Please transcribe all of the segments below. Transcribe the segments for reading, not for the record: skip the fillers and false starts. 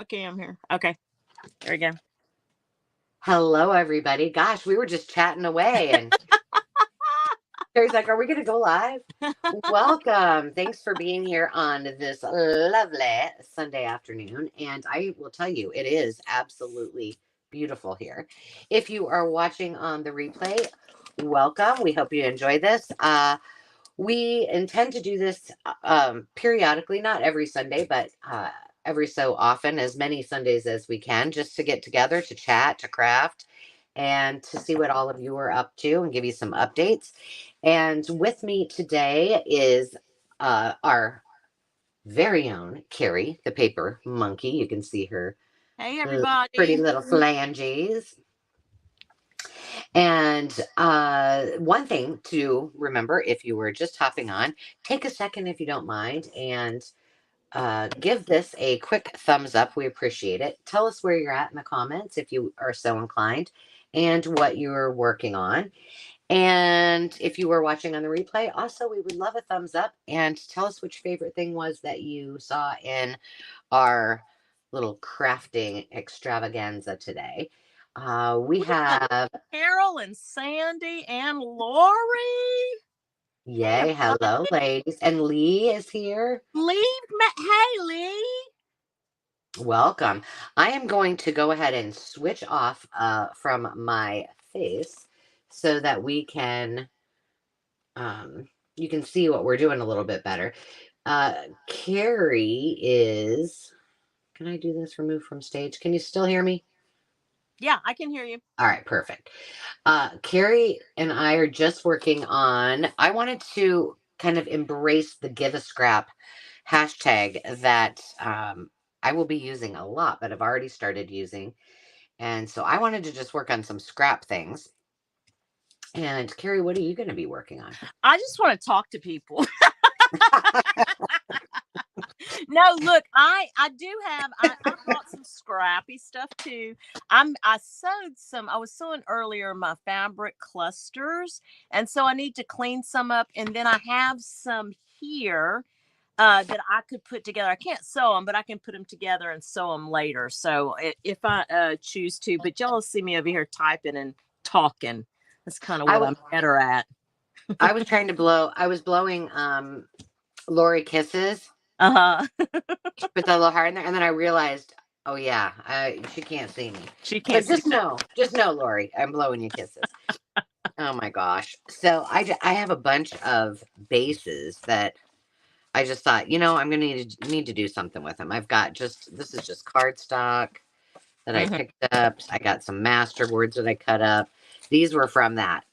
Okay, I'm here. Okay, there we go. Hello, everybody. Gosh, we were just chatting away, and Terry's like, "Are we going to go live?" Welcome. Thanks for being here on this lovely Sunday afternoon. And I will tell you, it is absolutely beautiful here. If you are watching on the replay, welcome. We hope you enjoy this. We intend to do this periodically, not every Sunday, but every so often, as many Sundays as we can, just to get together, to chat, to craft, and to see what all of you are up to and give you some updates. And with me today is our very own Carrie, the paper monkey. You can see her Hey, pretty everybody. little phalanges. And one thing to remember if you were just hopping on, take a second if you don't mind and give this a quick thumbs up. We appreciate it. Tell us where you're at in the comments if you are so inclined and what you're working on. And if you were watching on the replay, also, we would love a thumbs up and tell us which favorite thing was that you saw in our little crafting extravaganza today. We have Carol and Sandy and Lori. Hey, Yay. everybody. Hello, ladies. And Lee is here. Hey, Lee. Welcome. I am going to go ahead and switch off from my face so that we can you can see what we're doing a little bit better. Carrie is, can I do this remove from stage? Can you still hear me? Yeah, I can hear you. All right, perfect. Carrie and I are just working on, I wanted to kind of embrace the give a scrap hashtag that I will be using a lot, but I've already started using. And so I wanted to just work on some scrap things. And Carrie, what are you going to be working on? I just want to talk to people. No, look, I do have I bought some scrappy stuff too. I was sewing earlier my fabric clusters, and so I need to clean some up, and then I have some here that I could put together. I can't sew them, but I can put them together and sew them later. So if I choose to, but y'all see me over here typing and talking. That's kind of I what was I'm better at. I was trying to blow. I was blowing Lori kisses Uh-huh. with a little heart in there, and then I realized, oh yeah, she can't see me. She So can't see that. just know, Lori, I'm blowing you kisses. Oh my gosh! So I have a bunch of bases that I just thought, I'm gonna need to do something with them. I've got this is just cardstock that I Mhm. picked up. I got some masterboards that I cut up. These were from that,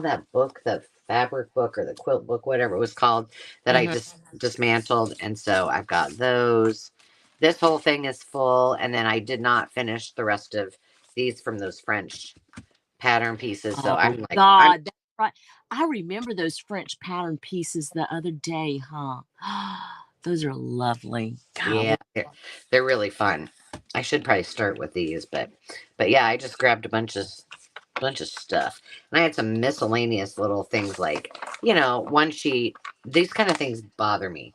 that book, the fabric book or the quilt book, whatever it was called, that I Mhm. just dismantled. And so I've got those. This whole thing is full. And then I did not finish the rest of these from those French pattern pieces. So Oh I'm like, God, that's right. I remember those French pattern pieces the other day, huh? Those are lovely. God, yeah, they're really fun. I should probably start with these, but yeah, I just grabbed a bunch of stuff. And I had some miscellaneous little things like, one sheet. These kind of things bother me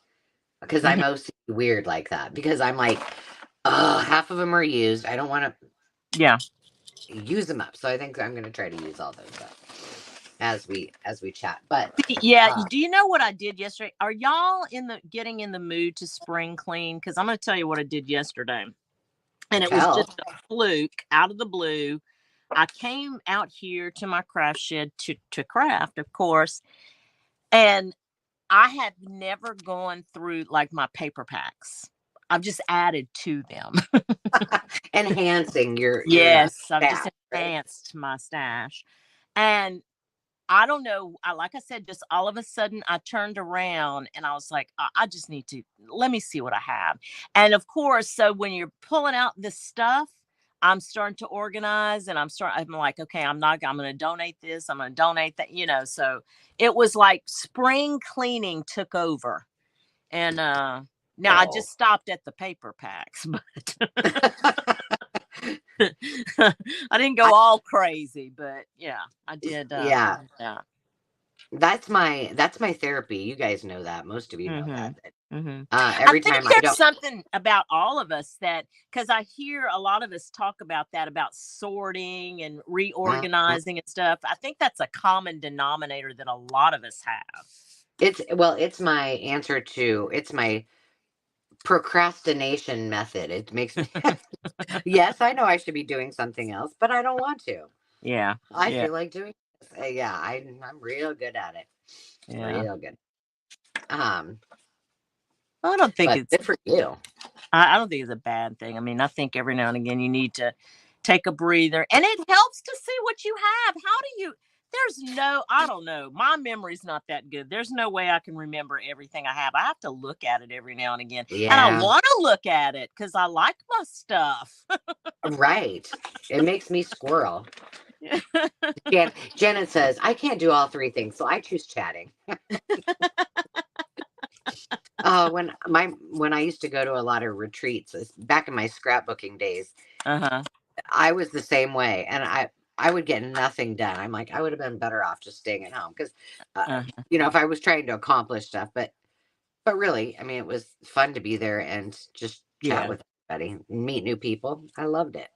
because I'm mhm. OCD weird like that. Because I'm like, oh, half of them are used. I don't want Yeah. to use them up. So I think I'm going to try to use all those up as we chat. But Yeah, do you know what I did yesterday? Are y'all getting in the mood to spring clean? Because I'm going to tell you what I did yesterday, and it was tell. just a fluke out of the blue. I came out here to my craft shed to craft, of course, and I have never gone through like my paper packs. I've just added to them. Enhancing your Yes, I've just staff, right? enhanced my stash. And I don't know. Like I said, just all of a sudden I turned around and I was like, I just need to let me see what I have. And of course, so when you're pulling out this stuff, I'm starting to organize and I'm like, okay, I'm going to donate this. I'm going to donate that, so it was like spring cleaning took over. And now I Oh. just stopped at the paper packs, but I didn't I, go all crazy, but yeah, I did. yeah. Yeah. That's my therapy. You guys know that. Most of you know Hmm. that. I Every think time I there's don't. something about all of us that, because I hear a lot of us talk about that, about sorting and Mhm. reorganizing and stuff. I think that's a common denominator that a lot of us have. It's my answer to, it's my procrastination method. It makes me, yes, I know I should be doing something else, but I don't want to. Yeah. I Yeah. feel like doing this. Yeah, I'm real good at it. Yeah. Real good. Um, I don't think but it's good for you. I don't think it's a bad thing. I mean, I think every now and again you need to take a breather, and it helps to see what you have. How do you? There's no, I don't know. My memory's not that good. There's no way I can remember everything I have. I have to look at it every now and again, and I Yeah, want to look at it because I like my stuff. right. It makes me squirrel. Janet says, I can't do all three things, so I choose chatting. When I used to go to a lot of retreats back in my scrapbooking days, Uh-huh. I was the same way, and I would get nothing done. I'm like, I would have been better off just staying at home because, Uh-huh. if I was trying to accomplish stuff, but really, I mean, it was fun to be there and just chat Yeah. with everybody, meet new people. I loved it.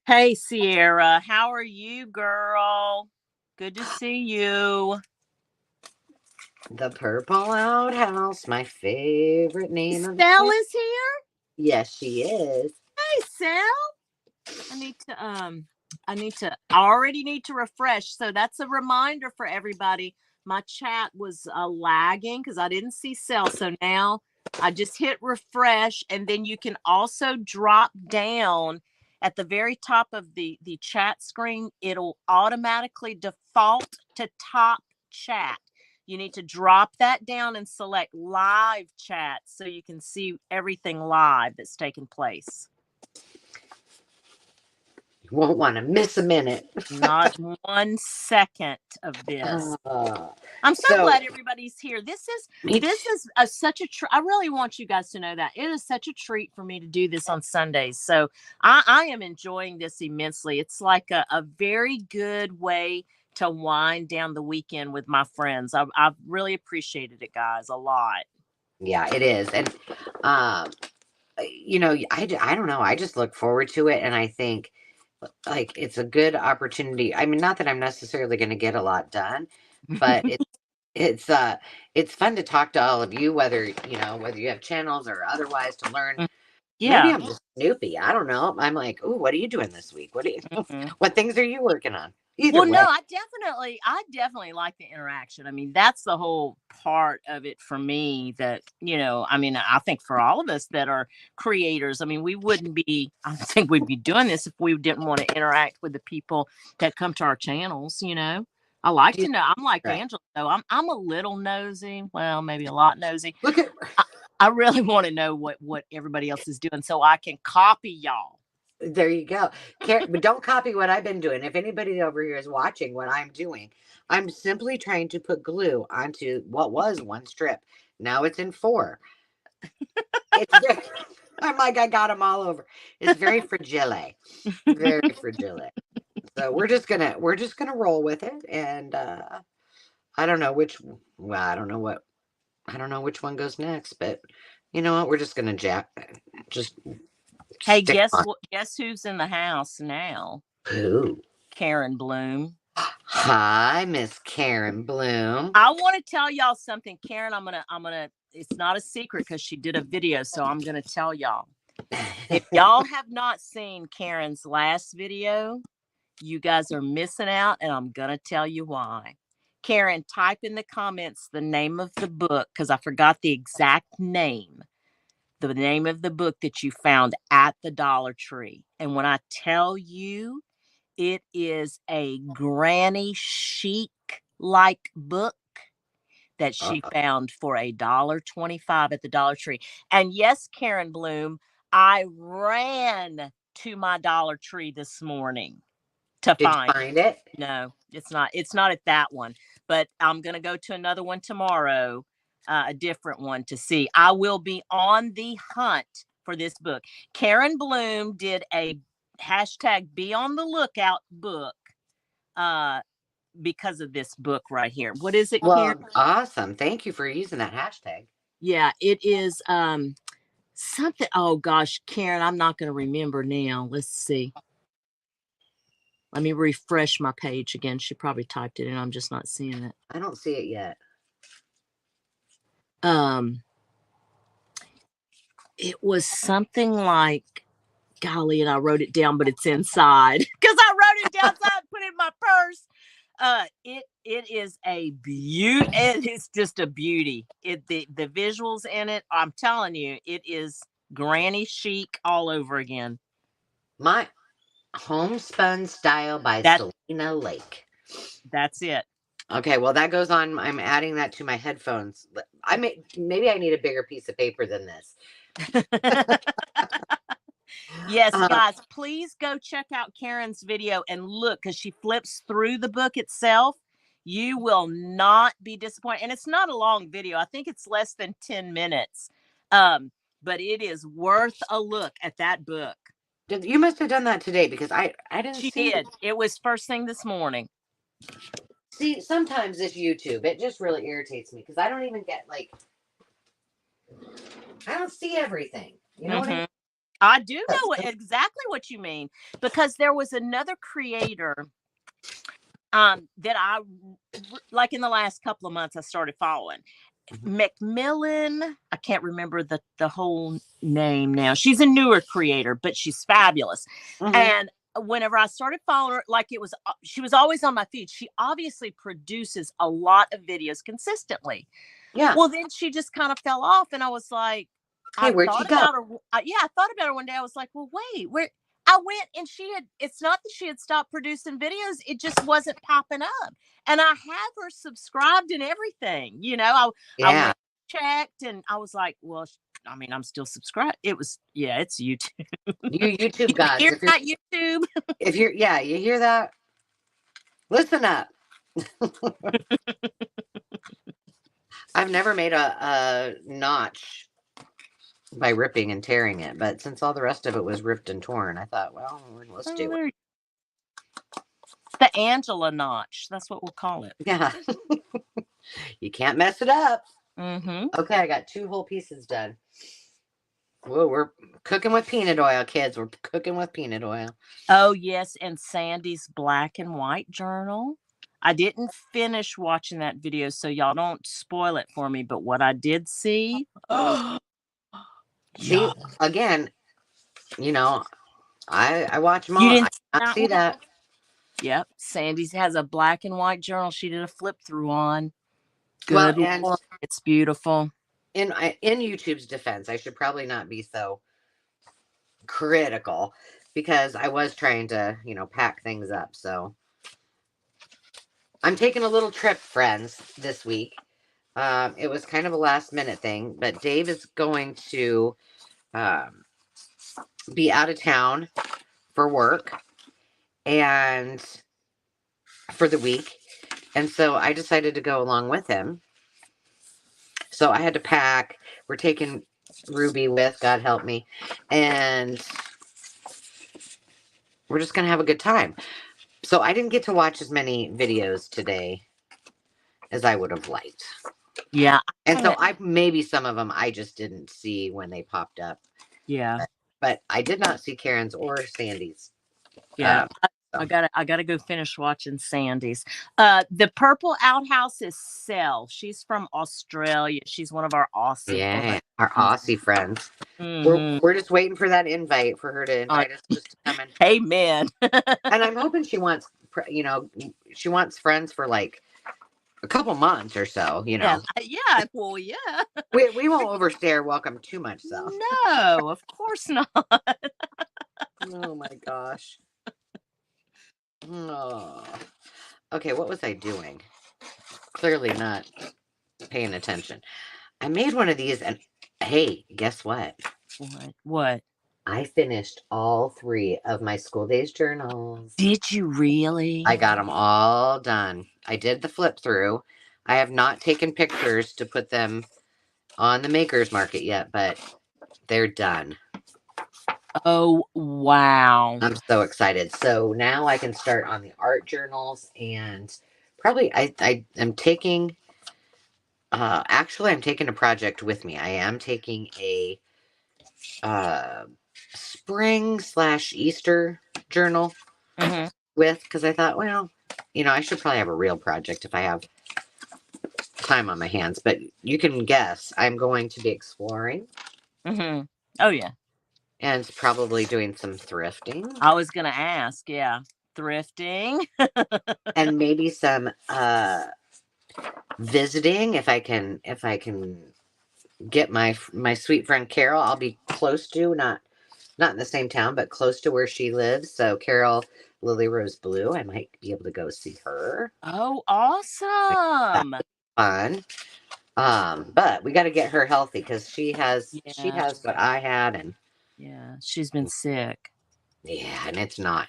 Hey, Sierra, how are you, girl? Good to see you. The Purple Outhouse, my favorite name of the Stell channel. is here. Yes, she is. Hey, Sel. I already need to refresh. So that's a reminder for everybody. My chat was lagging because I didn't see Cell. So now I just hit refresh, and then you can also drop down at the very top of the chat screen. It'll automatically default to top chat. You need to drop that down and select live chat so you can see everything live that's taking place. You won't want to miss a minute. Not 1 second of this. Uh, I'm so so, glad everybody's here. This is such a I really want you guys to know that it is such a treat for me to do this on Sundays. So I am enjoying this immensely. It's like a very good way to wind down the weekend with my friends. I've really appreciated it, guys, a lot. yeah, it is. And, um, I don't know. I just look forward to it. And I think, like, it's a good opportunity. I mean, not that I'm necessarily going to get a lot done, but it's uh it's fun to talk to all of you, whether you have channels or otherwise, to learn. Maybe Yeah. I'm just snoopy. I don't know. I'm like, oh, what are you doing this week? Mhm. What things are you working on? Either Well, no, way. I definitely like the interaction. I mean, that's the whole part of it for me that, I mean, I think for all of us that are creators, I mean, I don't think we'd be doing this if we didn't want to interact with the people that come to our channels. I like Do you, to know. I'm like right. Angela, though. I'm a little nosy. Well, maybe a lot nosy. Look at I, I really want to know what everybody else is doing so I can copy y'all. There you go. But don't copy what I've been doing. If anybody over here is watching what I'm doing, I'm simply trying to put glue onto what was one strip. Now it's in four. It's very, I'm like, I got them all over. It's very fragile. Very fragile. So we're just gonna roll with it. And I don't know which well, I don't know which one goes next, but you know what? We're just gonna just Hey, stick on. guess who's in the house now? Who? Karen Bloom. Hi, Miss Karen Bloom. I want to tell y'all something, Karen. I'm gonna. It's not a secret because she did a video, so I'm gonna tell y'all. If y'all have not seen Karen's last video, you guys are missing out, and I'm gonna tell you why. Karen, type in the comments the name of the book because I forgot the exact name. The name of the book that you found at the Dollar Tree, and when I tell you, it is a granny chic like book that she Uh, found for $1.25 at the Dollar Tree. And yes, Karen Bloom, I ran to my Dollar Tree this morning to did you find. find it? No, it's not. It's not at that one, but I'm going to go to another one tomorrow, a different one to see. I will be on the hunt for this book. Karen Bloom did a hashtag be on the lookout book uh, because of this book right here. What is it, Karen? Well, awesome. Thank you for using that hashtag. Yeah, it is something. Oh gosh, Karen, I'm not going to remember now. Let's see. Let me refresh my page again. She probably typed it in. I'm just not seeing it. I don't see it yet. It was something like, golly, and I wrote it down, but it's inside because I wrote it down so I put it in my purse. It is a beauty. It is just a beauty. The visuals in it, I'm telling you, it is granny chic all over again. My Homespun Style by Selena Lake. That's it. Okay, well that goes on. I'm adding that to my headphones. Maybe I need a bigger piece of paper than this. Yes, guys, please go check out Karen's video and look, because she flips through the book itself. You will not be disappointed. And it's not a long video. I think it's less than 10 minutes. But it is worth a look at that book. You must have done that today, because I didn't see it. It was first thing this morning. See, sometimes this YouTube, it just really irritates me, because I don't even get, like, I don't see everything. You know what I mean? I do know exactly what you mean, because there was another creator that I, like in the last couple of months, I started following. Macmillan, I can't remember the whole name now. She's a newer creator, but she's fabulous. And whenever I started following her, like she was always on my feed. She obviously produces a lot of videos consistently. Yeah. Well, then she just kind of fell off, and I was like, hey, where'd she go? I thought about her one day. I was like, well, wait, where? I went, and it's not that she had stopped producing videos. It just wasn't popping up. And I have her subscribed and everything, you know, I went, checked, and I was like, well, I mean, I'm still subscribed. It's YouTube. You YouTube gods. You hear that, YouTube? If you're, you hear that? Listen up. I've never made a notch by ripping and tearing it, but since all the rest of it was ripped and torn, I thought, well, let's do it. The Angela notch. That's what we'll call it. Yeah. You can't mess it up. Mm-hmm. Okay, I got 2 whole pieces done. Whoa, we're cooking with peanut oil, kids. We're cooking with peanut oil. Oh, yes, and Sandy's black and white journal. I didn't finish watching that video, so y'all don't spoil it for me, but what I did see... See, again, you know, I watch them all. You didn't I see that. Yep. Sandy's has a black and white journal she did a flip through on. Good. Well, and it's beautiful. In YouTube's defense, I should probably not be so critical, because I was trying to, you know, pack things up. So I'm taking a little trip, friends, this week. It was kind of a last minute thing, but Dave is going to be out of town for work and for the week. And so I decided to go along with him. So I had to pack. We're taking Ruby with, God help me. And we're just going to have a good time. So I didn't get to watch as many videos today as I would have liked. Yeah. And so maybe some of them I just didn't see when they popped up. Yeah. But I did not see Karen's or Sandy's. Yeah. I gotta go finish watching Sandy's. The Purple Outhouse is Sel. She's from Australia. She's one of our Aussie friends. Our Aussie friends. We're just waiting for that invite for her to invite us just to come in. Amen. And I'm hoping she wants, you know, she wants friends for like a couple months or so, you know. Yeah. Well, yeah. We won't overstay our welcome too much, so. No, of course not. Oh my gosh. Oh. Okay, what was I doing? Clearly not paying attention. I made one of these, and hey, guess what? What? I finished all 3 of my school days journals. Did you really? I got them all done. I did the flip through. I have not taken pictures to put them on the Maker's Market yet, but they're done. Oh, wow. I'm so excited. So now I can start on the art journals, and probably I am taking Actually, I'm taking a project with me. I am taking a uh, spring/Easter journal Mm-hmm. because I thought, well, I should probably have a real project if I have time on my hands. But you can guess I'm going to be exploring Mm-hmm. Oh yeah. and probably doing some thrifting I was gonna ask, yeah. Thrifting. and maybe some visiting if I can get my sweet friend Carol. I'll be close to not in the same town, but close to where she lives. So Carol Lily Rose Blue, I might be able to go see her. Oh, That's awesome. fun. But we got to get her healthy because she Yeah. has what I had, and Yeah. She's been sick. yeah, and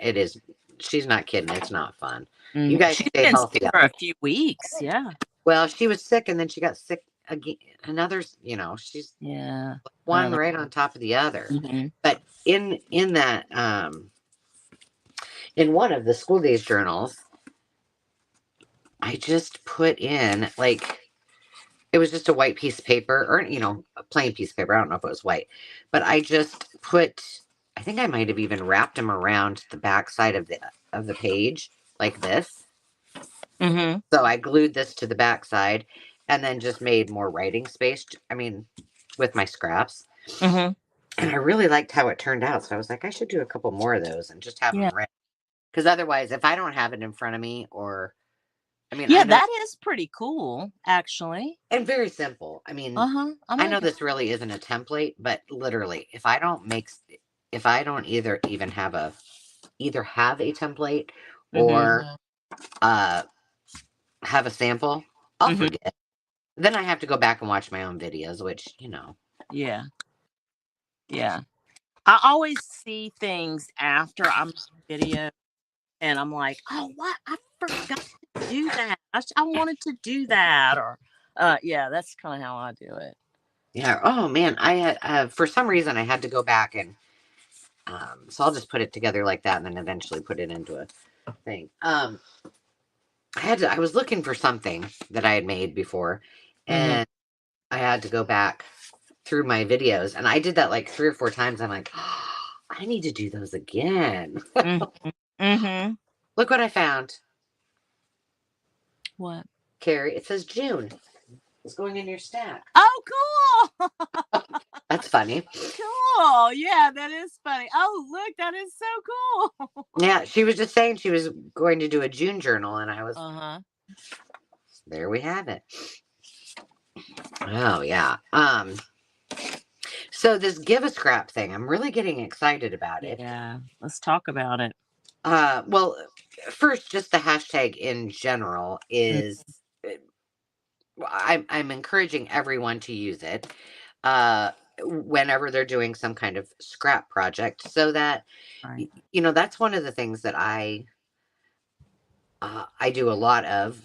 it is. She's not kidding. It's not fun. You guys She's stay been healthy sick out for a there. few weeks. Yeah. Well, she was sick, and then she got sick again. She's Yeah. one right on top of the other. Mm-hmm. But in that in one of the school days journals, I just put in like it was just a white piece of paper or a plain piece of paper. I don't know if it was white, but I just put. I think I might have even wrapped them around the back side of the page like this. Mm-hmm. So I glued this to the back side, and then just made more writing space. I mean, with my scraps. Mm-hmm. And I really liked how it turned out. So I was like, I should do a couple more of those and just have Yeah. them ready. Because otherwise, if I don't have it in front of me, I mean, Yeah, I know, that is pretty cool, actually. and very simple. I mean, Uh-huh. I'm I know looking. this really isn't a template, but literally, if I don't either have a template Mm-hmm. or uh, have a sample, I'll Mm-hmm. forget. Then I have to go back and watch my own videos, which, Yeah. Yeah. I always see things after I'm video and I'm like, oh, what? I forgot to do that. I wanted to do that. Or, yeah, that's kind of how I do it. yeah. Oh man, I had for some reason I had to go back and so I'll just put it together like that and then eventually put it into a thing. I was looking for something that I had made before Mm-hmm. and I had to go back through my videos and I did that like 3 or 4 times. I'm like, oh, I need to do those again. Mm-hmm. Mm-hmm. Look what I found, What? Carrie. It says June. It's going in your stack. Oh, cool. That's funny. Cool. Yeah, that is funny. Oh, look, that is so cool. Yeah, she was just saying she was going to do a June journal and Uh-huh. there we have it. Oh yeah. So this give a scrap thing, I'm really getting excited about it. Yeah. Let's talk about it. Well, first, just the hashtag in general is I'm encouraging everyone to use it whenever they're doing some kind of scrap project, so that Right. that's one of the things that I do a lot of,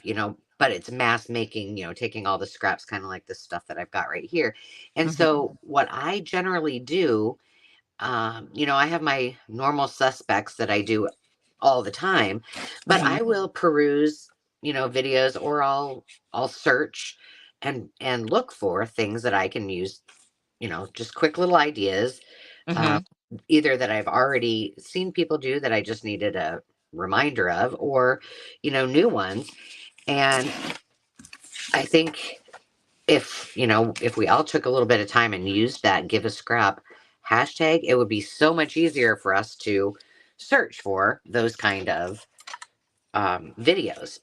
but it's mass making, taking all the scraps, kind of like this stuff that I've got right here. And Mm-hmm. so what I generally do, I have my normal suspects that I do all the time, but Mm-hmm. I will peruse, videos, or I'll search and look for things that I can use, just quick little ideas, Mm-hmm. um, either that I've already seen people do that I just needed a reminder of, or new ones. And I think if we all took a little bit of time and used that give a scrap hashtag, it would be so much easier for us to search for those kind of videos.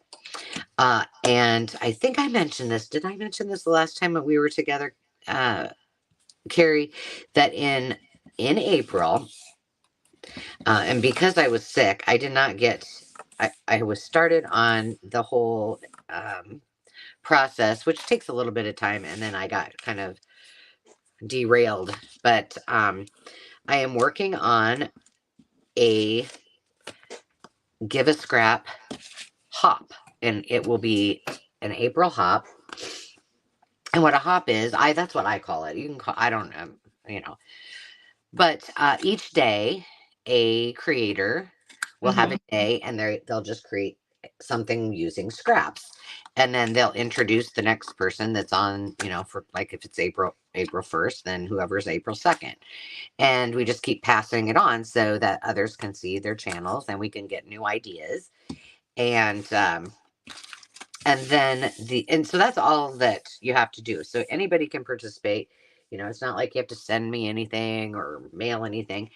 And I think I mentioned this. Did I mention this the last time that we were together, Carrie? That in April, and because I was sick, I did not get. I was started on the whole process, which takes a little bit of time, and then I got kind of derailed. But I am working on a give a scrap hop, and it will be an April hop. And what a hop is, that's what I call it. You can call, I don't know, but each day a creator will have a day, and they'll just create something using scraps. And then they'll introduce the next person that's on, for like if it's April 1st, then whoever's April 2nd. And we just keep passing it on so that others can see their channels and we can get new ideas. And and so that's all that you have to do. So anybody can participate. It's not like you have to send me anything or mail anything.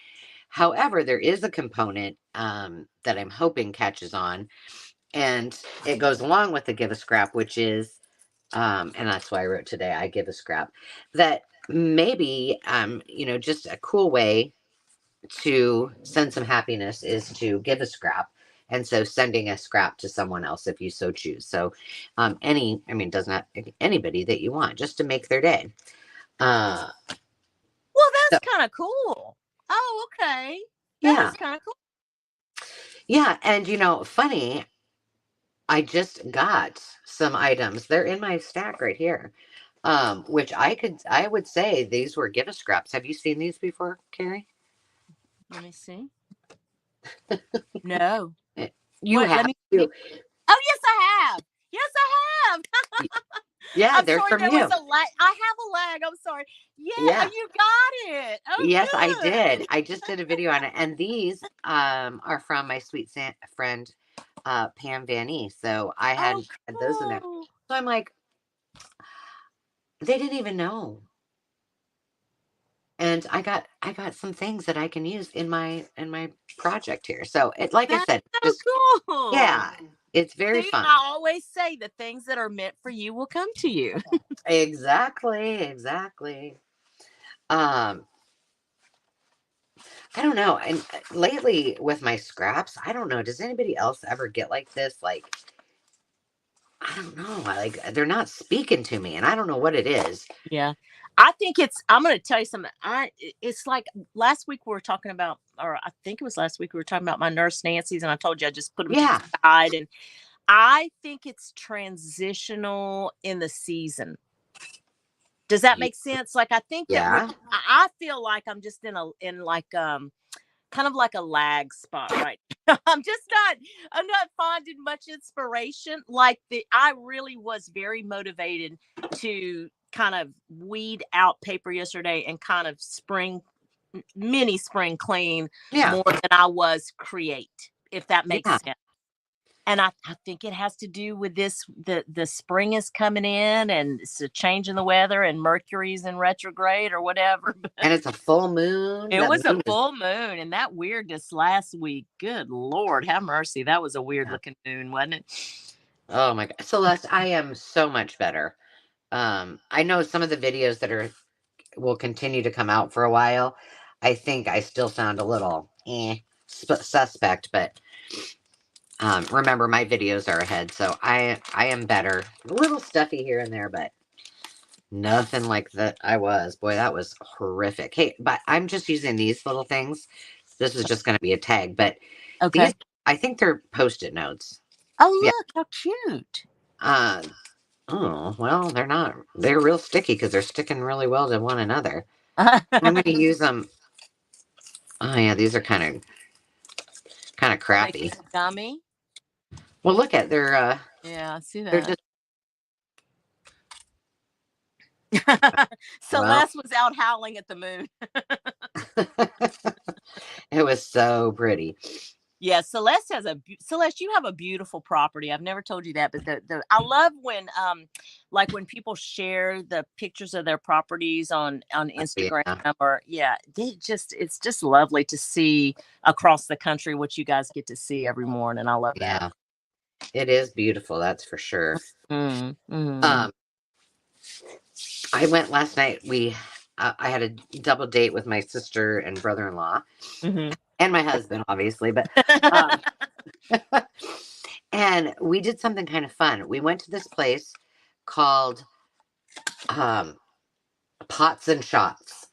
However, there is a component that I'm hoping catches on, and it goes along with the give a scrap, which is, and that's why I wrote today, I give a scrap, that maybe, just a cool way to send some happiness is to give a scrap. And so sending a scrap to someone else if you so choose. So does not anybody that you want, just to make their day. Well, that's kind of cool. Oh, okay. That's kind of cool. Yeah. And funny, I just got some items. They're in my stack right here. Which I would say these were give a scraps. Have you seen these before, Carrie? Let me see. No. You have to. Oh, yes, I have. Yes, I have. Yeah, I'm they're sorry, from there you. was a lag. I have a lag. I'm sorry. Yeah, you got it. Oh, yes, good. I did. I just did a video on it, and these are from my sweet friend Pam Van E. So I had those in there. So I'm like, they didn't even know. And I got some things that I can use in my project here. So I said, just cool. Yeah, it's very fun. I always say the things that are meant for you will come to you. Exactly. I don't know. And lately with my scraps, I don't know. Does anybody else ever get like this? Like, I don't know. They're not speaking to me, and I don't know what it is. Yeah. I think I'm going to tell you something. It's like last week we were talking about, or I think it was last week we were talking about my nurse Nancy's, and I told you I just put them to the side, and I think it's transitional in the season. Does that make sense? Like, I think that I feel like I'm just in kind of like a lag spot, right? I'm not finding much inspiration. I really was very motivated to kind of weed out paper yesterday and kind of mini spring clean more than I was create, if that makes sense. And I think it has to do with this, the spring is coming in and it's a change in the weather and Mercury's in retrograde or whatever. And it's a full moon. It was a full moon, and that weirdness last week, good Lord, have mercy. That was a weird looking moon, wasn't it? Oh my God. Celeste, I am so much better. I know some of the videos that will continue to come out for a while. I think I still sound a little suspect, but remember, my videos are ahead, so I am better. A little stuffy here and there, but nothing like that I was. Boy, that was horrific. Hey, but I'm just using these little things. This is just going to be a tag, but these, I think they're Post-it notes. Oh, look, how cute. Oh, well, they're not. They're real sticky because they're sticking really well to one another. I'm going to use them. Oh, yeah, these are kind of crappy. Like gummy? Well, look at they're yeah, I see that. They're just Celeste was out howling at the moon. It was so pretty. Yeah, Celeste you have a beautiful property. I've never told you that, but I love when like when people share the pictures of their properties on Instagram or it's just lovely to see across the country what you guys get to see every morning. I love that. Yeah. It is beautiful, that's for sure. Mm-hmm. I went last night. I had a double date with my sister and brother-in-law, and my husband, obviously. But and we did something kind of fun. We went to this place called Pots and Shots.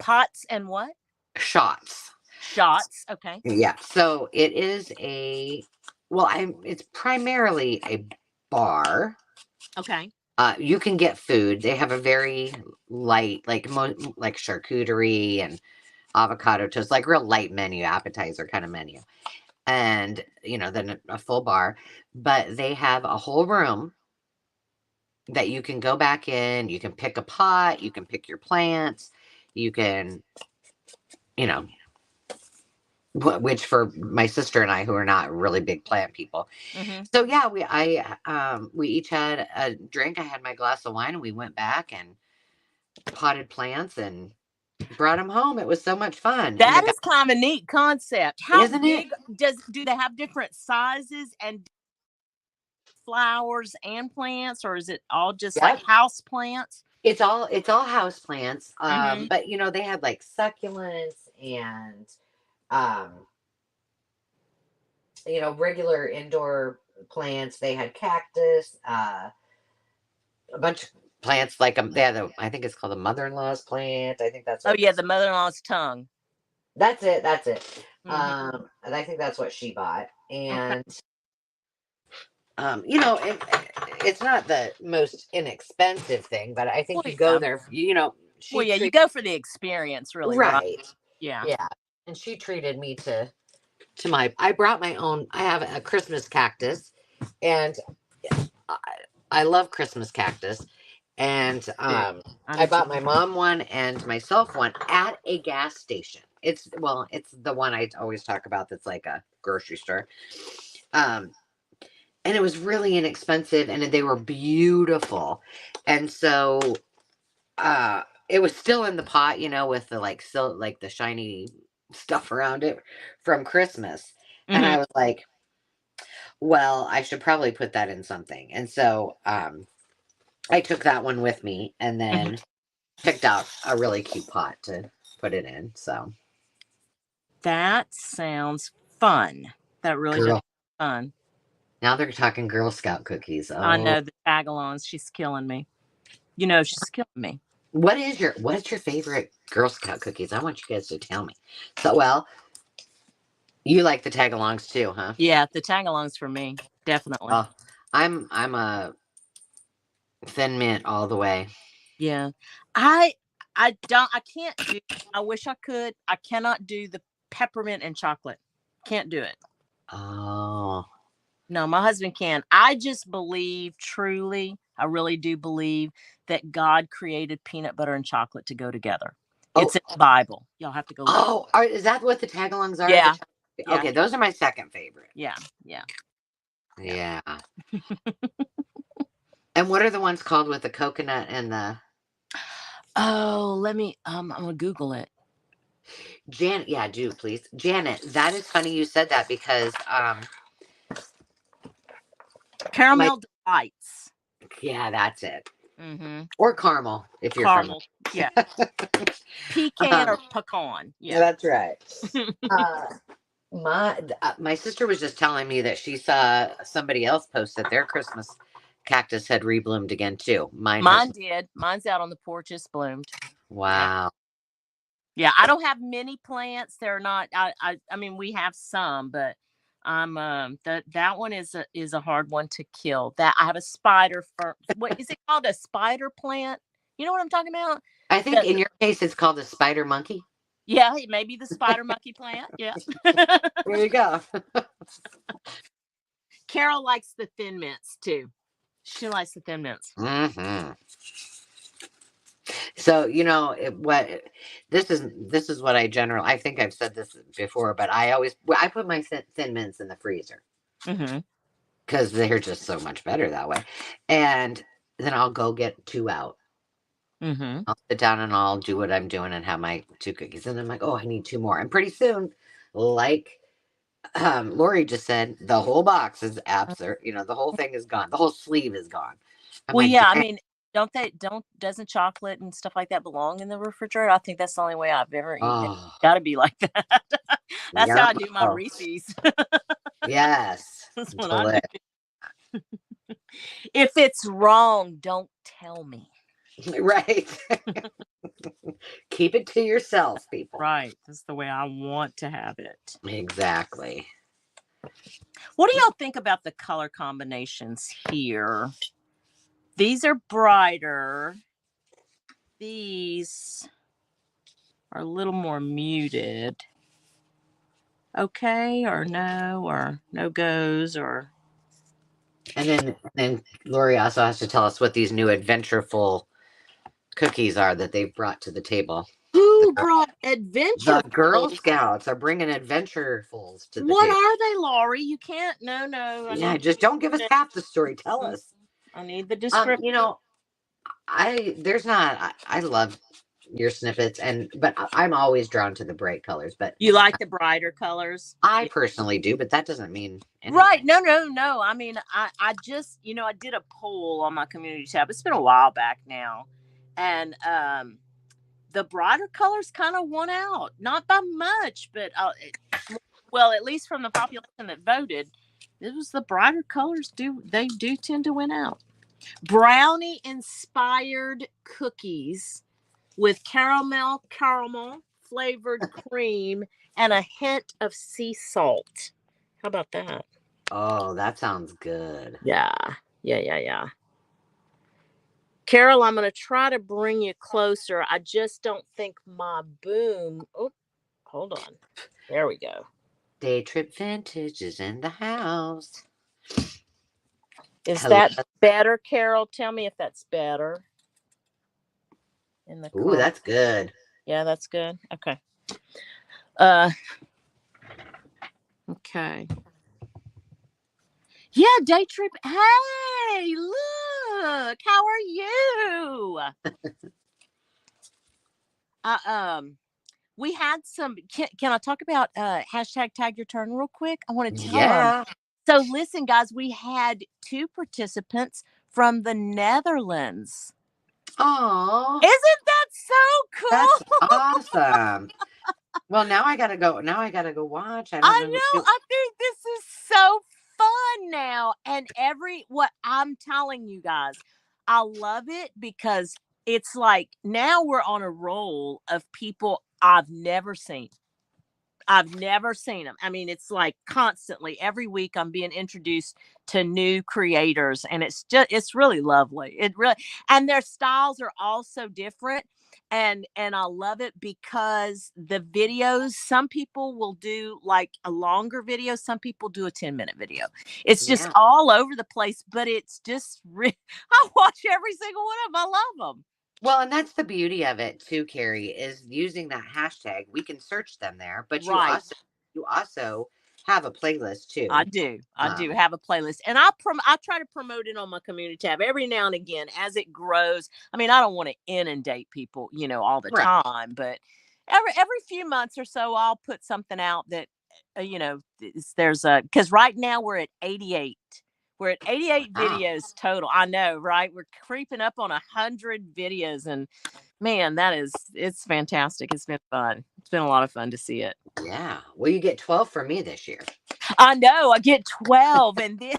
Pots and what? Shots. Shots. Okay. Yeah. So it is it's primarily a bar. Okay. You can get food. They have a very light, like charcuterie and avocado toast, like real light menu, appetizer kind of menu. and, then a full bar. But they have a whole room that you can go back in. You can pick a pot. You can pick your plants. You can, you know, which for my sister and I, who are not really big plant people. Mm-hmm. So yeah, we each had a drink. I had my glass of wine, and we went back and potted plants and brought them home. It was so much fun. And That is kind of a neat concept. How isn't it? big do they have different sizes and flowers and plants, or is it all just like Yep. house plants? It's all house plants. Mm-hmm. But they had like succulents and um, regular indoor plants. They had cactus, a bunch of plants like they had I think it's called a mother-in-law's plant. I think that's Oh what yeah, the mother-in-law's tongue. that's it. That's it. Mm-hmm. And I think that's what she bought. Okay. And it's not the most inexpensive thing, but I think Well, you go yeah. there, Well, she yeah, you treated go for the experience, really, right? right. Yeah. Yeah. And she treated me I brought my own, I have a Christmas cactus, and I, I love Christmas cactus. And I I do too. bought my mom one and myself one at a gas station. It's the one I always talk about that's like a grocery store. Um, and it was really inexpensive, and they were beautiful. And so it was still in the pot, with the like the shiny stuff around it from Christmas. And Mm-hmm. I was like, well, I should probably put that in something. And so I took that one with me, and Mm-hmm. then picked out a really cute pot to put it in. So, That sounds fun. That really does girl, sound fun. now they're talking Girl Scout cookies. I Oh, know the tagalongs. She's killing me. She's killing me. what's your favorite Girl Scout cookies? I want you guys to tell me. So, well, you like the tagalongs too, huh? Yeah, the tagalongs for me, definitely. Oh, I'm a thin mint all the way. Yeah, I I can't do. I wish I could. I cannot do the peppermint and chocolate. Can't do it. Oh, No, my husband can. I just believe truly, I really do believe that God created peanut butter and chocolate to go together. oh, It's in the Bible. Y'all have to go look. oh! Is that what the tagalongs are? Yeah, yeah, Okay, those are my second favorite. yeah, yeah, yeah. Yeah. And what are the ones called with the coconut and the Oh, let me. I'm gonna Google it. Janet? Yeah, do please, Janet. That is funny you said that because my Caramel delights. yeah, that's it. Mm-hmm. Or caramel if you're from. Caramel. Yeah. Pecan or pecan. Yeah, Yeah. that's right. Uh, my sister was just telling me that she saw somebody else post that their Christmas cactus had rebloomed again too. Mine has. Mine did. Mine's out on the porch. It's bloomed. Yeah. Wow. Yeah. I don't have many plants. They're not. I mean, we have some, but I'm that one is a hard one to kill. That I have a spider fern. What is it called? A spider plant? You know what I'm talking about? I think That in your case it's called a spider monkey. Yeah, it may be the spider monkey plant. Yeah. There you go. Carol likes the thin mints too. She likes the thin mints. Hmm. So this is what I think I've said this before, but I put my thin mints in the freezer Mm-hmm. because they're just so much better that way, and then I'll go get two out. Mm-hmm. I'll sit down and I'll do what I'm doing and have my two cookies, and I'm like, oh, I need two more, and pretty soon, like Lori just said, the whole box is absurd. The whole thing is gone. The whole sleeve is gone. I'm Well, like, yeah, I dang. mean, doesn't chocolate and stuff like that belong in the refrigerator? I think that's the only way I've ever eaten it. Oh, Got to be like that. That's how I do my yum. Reese's. Yes, That's what I delicious. do. If it's wrong, don't tell me. Right. Keep it to yourself, people. Right. That's the way I want to have it. Exactly. What do y'all think about the color combinations here? These are brighter. These are a little more muted. okay or no goes or. And then Lori also has to tell us what these new adventureful cookies are that they've brought to the table. Who brought adventure? The Girl Scouts are bringing adventurefuls to the What table. are they, Laurie? You can't. No. Yeah, just don't give us half the story. Tell us. I need the description. You know, I love your snippets, but I'm always drawn to the bright colors. But You like the brighter colors? I personally do, but that doesn't mean anything. Right. No. I mean, I just, I did a poll on my community tab. It's been a while back now. And the brighter colors kind of won out. Not by much, but well, at least from the population that voted, it was the brighter colors do tend to win out. Brownie inspired cookies with caramel flavored cream and a hint of sea salt. How about that? Oh, that sounds good. Yeah. Carol, I'm going to try to bring you closer. I just don't think my boom. Oh, hold on. There we go. Day Trip Vintage is in the house. Is that better, Carol? Tell me if that's better. Ooh, that's good. Yeah, that's good. Okay. Okay. Yeah, Day Trip. Hey, look. How are you? We had some. Can I talk about hashtag tag your turn real quick? I want to tell them. So listen, guys, we had 2 participants from the Netherlands. Oh, isn't that so cool? That's awesome. Well, now I gotta go. Watch. I know. I think this is so fun now. And what I'm telling you guys, I love it because it's like now we're on a roll of people I've never seen. them. I mean, it's like constantly every week I'm being introduced to new creators, and it's really lovely. And their styles are all so different. And I love it because the videos, some people will do like a longer video, some people do a 10-minute video. It's just all over the place, but it's just I watch every single one of them. I love them. Well, and that's the beauty of it too, Carrie, is using that hashtag. We can search them there, but you also have a playlist too. I do have a playlist, and I try to promote it on my community tab every now and again as it grows. I mean, I don't want to inundate people, all the time, but every few months or so, I'll put something out that, there's because right now we're at 88. We're at 88 videos total. I know, right? We're creeping up on 100 videos, and man, it's fantastic. It's been fun. It's been a lot of fun to see it. Yeah. Well, you get 12 from me this year. I know. I get 12, and then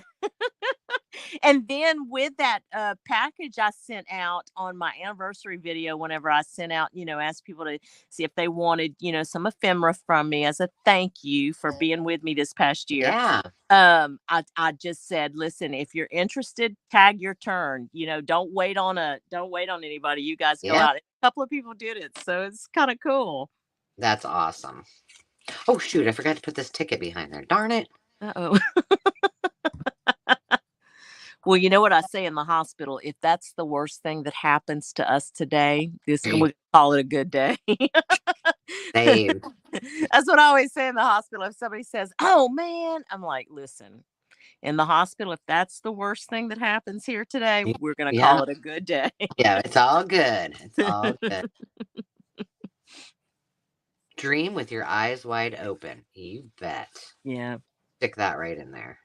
and then with that package I sent out on my anniversary video, whenever I sent out, asked people to see if they wanted, some ephemera from me as a thank you for being with me this past year. Yeah. I just said, listen, if you're interested, tag your turn. Don't wait on anybody. You guys go out. A couple of people did it, so it's kind of cool. That's awesome. Oh shoot, I forgot to put this ticket behind there. Darn it. Uh-oh. Well, you know what I say in the hospital? If that's the worst thing that happens to us today, we call it a good day. Same. That's what I always say in the hospital. If somebody says, "Oh man," I'm like, listen, in the hospital, if that's the worst thing that happens here today, we're going to call it a good day. Yeah, it's all good. It's all good. Dream with your eyes wide open. You bet. Yeah. Stick that right in there.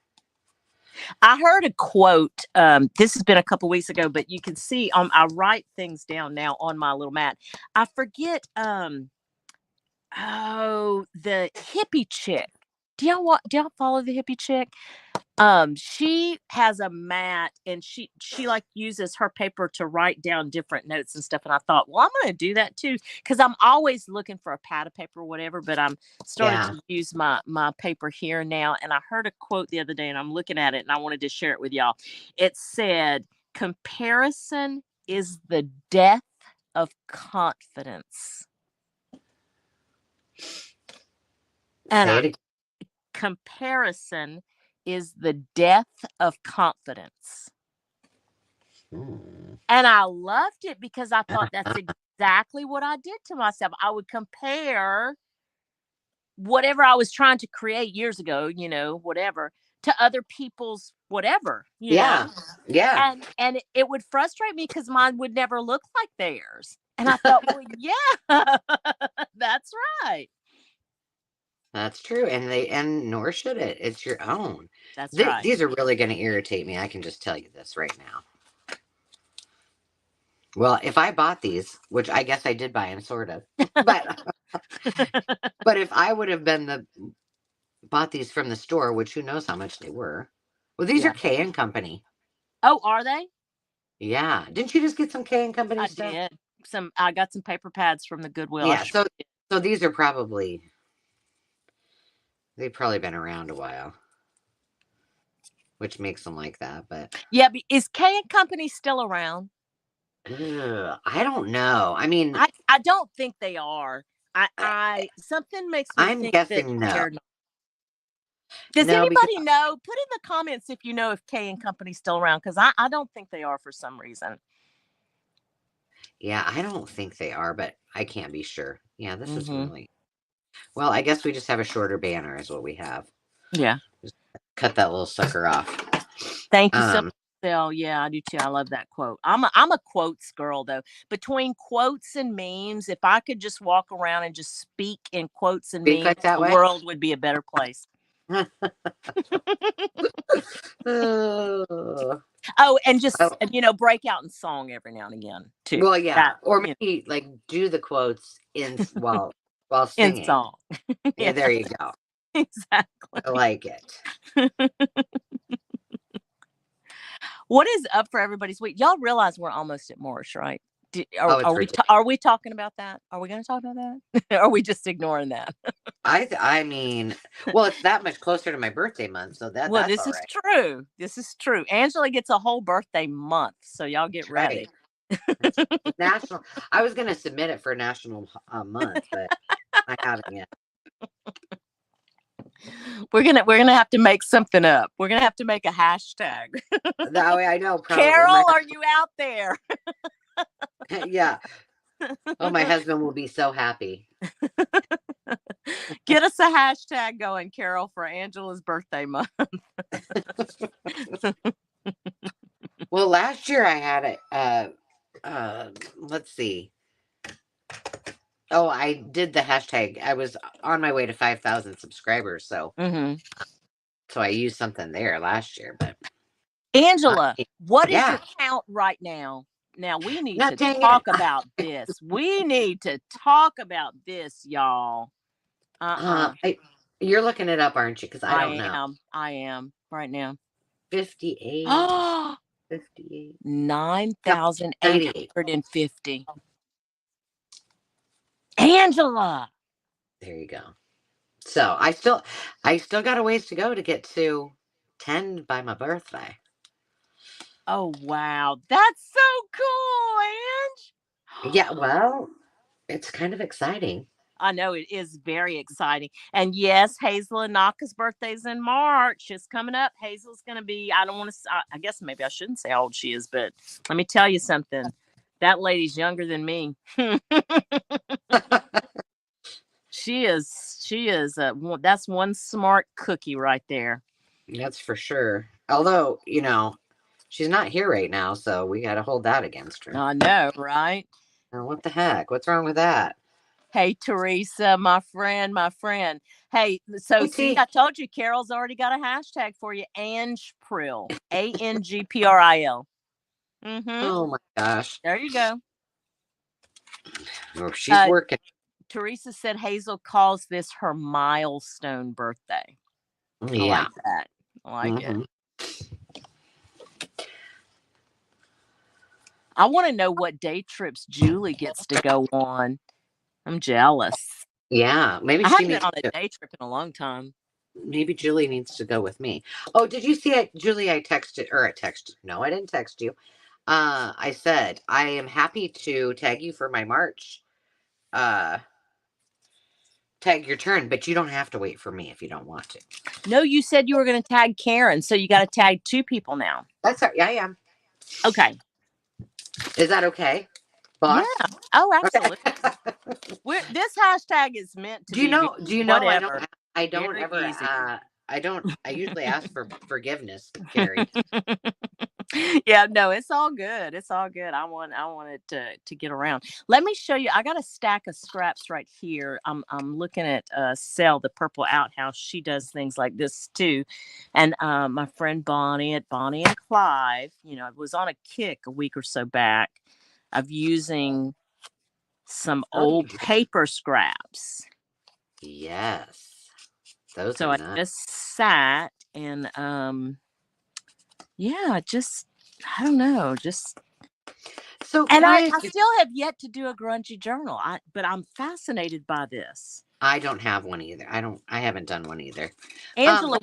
I heard a quote. This has been a couple weeks ago, but you can see I write things down now on my little mat. I forget. The hippie chick. Do y'all follow the hippie chick? She has a mat, and she like uses her paper to write down different notes and stuff. And I thought, well, I'm going to do that too, because I'm always looking for a pad of paper or whatever. But I'm starting to use my paper here now. And I heard a quote the other day, and I'm looking at it, and I wanted to share it with y'all. It said, "Comparison is the death of confidence." And comparison is the death of confidence. Hmm. And I loved it because I thought that's exactly what I did to myself. I would compare whatever I was trying to create years ago, whatever, to other people's whatever, Yeah. Yeah. and it would frustrate me because mine would never look like theirs. And I thought, well, yeah, that's right. That's true. And nor should it. It's your own. That's right. These are really going to irritate me. I can just tell you this right now. Well, if I bought these, which I guess I did buy them, sort of, but but if I would have bought these from the store, which who knows how much they were. Well, these are Yeah. K and Company. Oh, are they? Yeah. Didn't you just get some K and Company I stuff? did. I got some paper pads from the Goodwill. Yeah. So these are they've probably been around a while, which makes them like that. But yeah, is K and Company still around? I don't know. I mean, I don't think they are. I something makes me I'm think that guessing no. they're not. Does No, because anybody know? Put in the comments if you know if K and Company's still around, because I don't think they are for some reason. yeah, I don't think they are, but I can't be sure. Yeah, this is Mm-hmm. really well. I guess we just have a shorter banner, is what we have. Yeah. Just cut that little sucker off. Thank you so much, Phil. Yeah, I do too. I love that quote. I'm a quotes girl though. Between quotes and memes, if I could just walk around and just speak in quotes and Speak memes, like that the way. world would be a better place. Oh, and just break out in song every now and again too. Well, yeah, That, or maybe like do the quotes while in singing. song. Yeah, there you go. Exactly. I like it. What is up for everybody's week? Y'all realize we're almost at March, right? It's Are we talking about that? Are we going to talk about that? Are we just ignoring that? I mean, well, it's that much closer to my birthday month, so Well, that's this all is right. true. This is true. Angela gets a whole birthday month, so y'all get ready. Right. National. I was gonna submit it for National Month, but I haven't yet. We're gonna have to make something up. We're gonna have to make a hashtag. That way, I know. Probably. Carol, are you out there? Yeah. Oh, my husband will be so happy. Get us a hashtag going, Carol, for Angela's birthday month. Well, last year I had it. Let's see. Oh, I did the hashtag. I was on my way to 5,000 subscribers, so so I used something there last year. But Angela, what is yeah. your count right now? Now we need Not to talk about this. We need to talk about this, y'all. You're looking it up, aren't you? Because I don't know. I am right now. 58. Oh, 58. 9,850. Angela. There you go. So I still got a ways to go to get to 10 by my birthday. Oh wow, that's so cool, Ange. Yeah, well, it's kind of exciting. I know it is very exciting. And yes, Hazel and Naka's birthday's in March. It's coming up. Hazel's going to be, I don't want to, I guess maybe I shouldn't say how old she is, but let me tell you something. That lady's younger than me. She is, that's one smart cookie right there. That's for sure. Although, she's not here right now, so we got to hold that against her. I know, right? Now, what the heck? What's wrong with that? Hey, Teresa, my friend. Hey, so see, I told you Carol's already got a hashtag for you. Angpril. ANGPRIL. Oh my gosh. There you go. Well, she's working. Teresa said Hazel calls this her milestone birthday. Yeah. I like that. I like it. I want to know what day trips Julie gets to go on. I'm jealous. Yeah, maybe I haven't been on a day trip in a long time. Maybe Julie needs to go with me. Oh, did you see it, Julie? I texted. No, I didn't text you. I said I am happy to tag you for my March tag your turn, but you don't have to wait for me if you don't want to. No, you said you were going to tag Karen, so you got to tag 2 people now. That's right. Yeah, I am. Okay. Is that okay, boss? Yeah. Oh, absolutely. Okay. This hashtag is meant to Do you be know? Do you know? whatever. I don't Very ever. easy. I don't. I usually ask for forgiveness, Carrie. Yeah, no, it's all good. It's all good. I want it to get around. Let me show you. I got a stack of scraps right here. I'm looking at Sel, the Purple Outhouse. She does things like this too. And my friend Bonnie at Bonnie and Clive, was on a kick a week or so back of using some old paper scraps. Yes. Those So are I nice. just sat and yeah, just I don't know, just so. and I still have yet to do a grungy journal. But I'm fascinated by this. I don't have one either. I haven't done one either. Angela,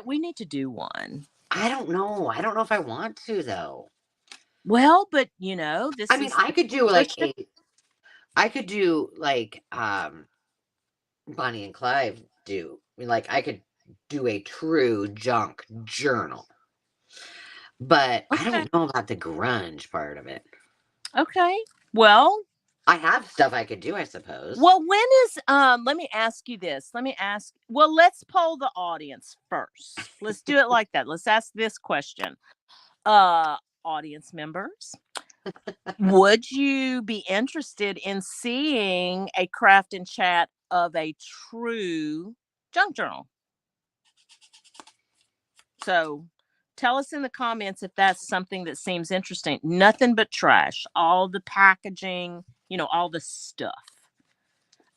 we need to do one. I don't know. I don't know if I want to though. Well, but this. I mean, I could do like Bonnie and Clive do. I mean, like I could do a true junk journal. But I don't know about the grunge part of it. Okay. Well, I have stuff I could do, I suppose. Well, when is let me ask you this. Let's poll the audience first. Let's do it like that. Let's ask this question. Audience members, would you be interested in seeing a craft and chat of a true junk journal? So tell us in the comments if that's something that seems interesting. Nothing but trash, all the packaging, all the stuff.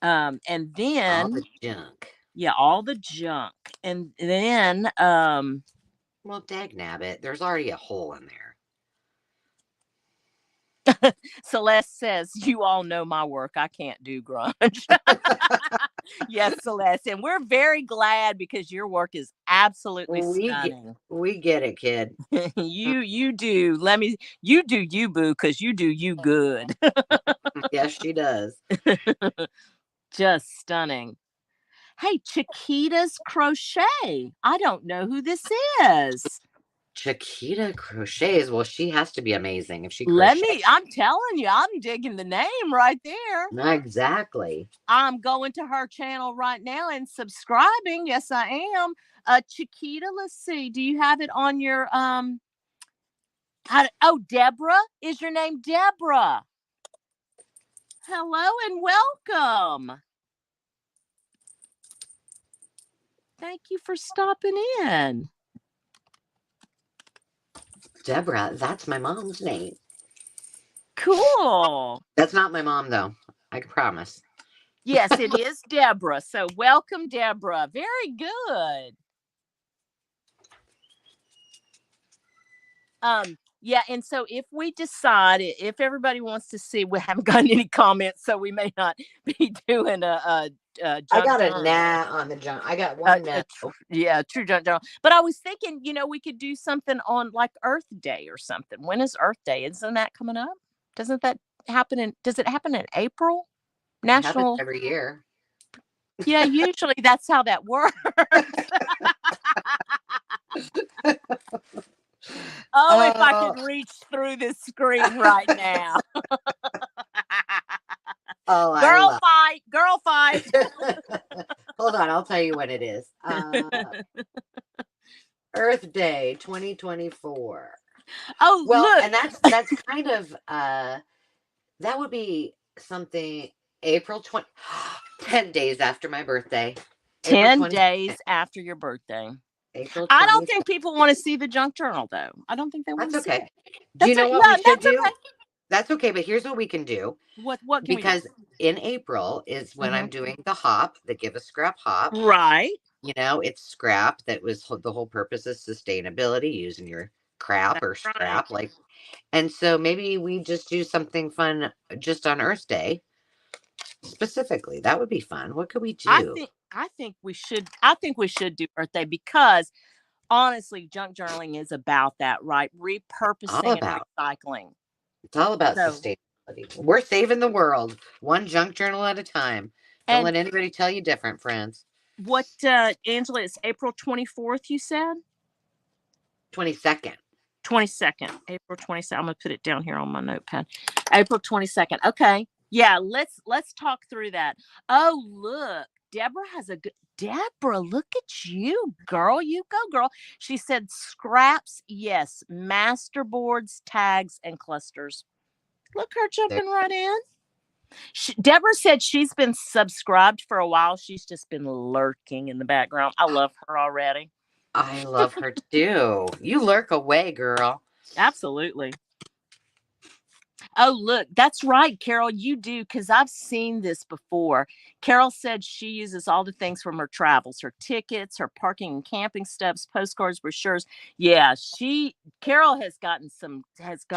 And then all the junk. Yeah, all the junk. And then well, dagnabbit, there's already a hole in there. Celeste says, you all know my work. I can't do grunge. Yes, Celeste. And we're very glad because your work is absolutely stunning. We get it, kid. You do. You do you, boo, because you do you good. Yes, she does. Just stunning. Hey, Chiquita's Crochet. I don't know who this is. Chiquita crochets. Well, she has to be amazing if she crochets. I'm telling you, I'm digging the name right there. Exactly. I'm going to her channel right now and subscribing. Yes, I am. Chiquita, let's see. Do you have it on your Deborah? Is your name Deborah? Hello and welcome. Thank you for stopping in. Deborah, that's my mom's name. Cool. That's not my mom, though. I can promise. Yes, it is Deborah. So welcome, Deborah. Very good. Yeah, and so if we decide, if everybody wants to see, we haven't gotten any comments, so we may not be doing a junk I got journal. a nah on the junk. I got one nah. True junk journal. But I was thinking, we could do something on like Earth Day or something. When is Earth Day? Isn't that coming up? Doesn't that happen does it happen in April? National? It happens every year. Yeah, usually that's how that works. If I could reach through this screen right now. Girl fight. Hold on,Ll tell you when it is. Earth Day 2024. Oh, well, look. And that's kind of that would be something April 20 10 days after my birthday. 10 days after your birthday. April 20th. I don't think people want to see the junk journal, though. I don't think they want to see it. Do you know what we should do? Okay. That's okay, but here's what we can do. What can because we do? In April is when I'm doing the hop, the Give a Scrap hop. Right. It's scrap. That was the whole purpose of sustainability, using your crap or scrap. Right. And so maybe we just do something fun just on Earth Day. Specifically, that would be fun. What could we do? I think we should do Earth Day because honestly, junk journaling is about that, right? Repurposing and recycling. It's all about sustainability. We're saving the world one junk journal at a time. Don't And let anybody tell you different, friends. what, Angela, it's April 24th, you said? 22nd. 22nd, April 22nd. I'm gonna put it down here on my notepad. April 22nd. Okay. Yeah, let's talk through that. Oh, look, Deborah has a good Deborah, look at you, girl. You go, girl. She said scraps, yes, masterboards, tags, and clusters. Look, her There. jumping right in. Deborah said she's been subscribed for a while. She's just been lurking in the background. I love her already. I love her too. You lurk away, girl. Absolutely. Oh, look, that's right, Carol. You do, because I've seen this before. Carol said she uses all the things from her travels, her tickets, her parking and camping stubs, postcards, brochures. Yeah, Carol has got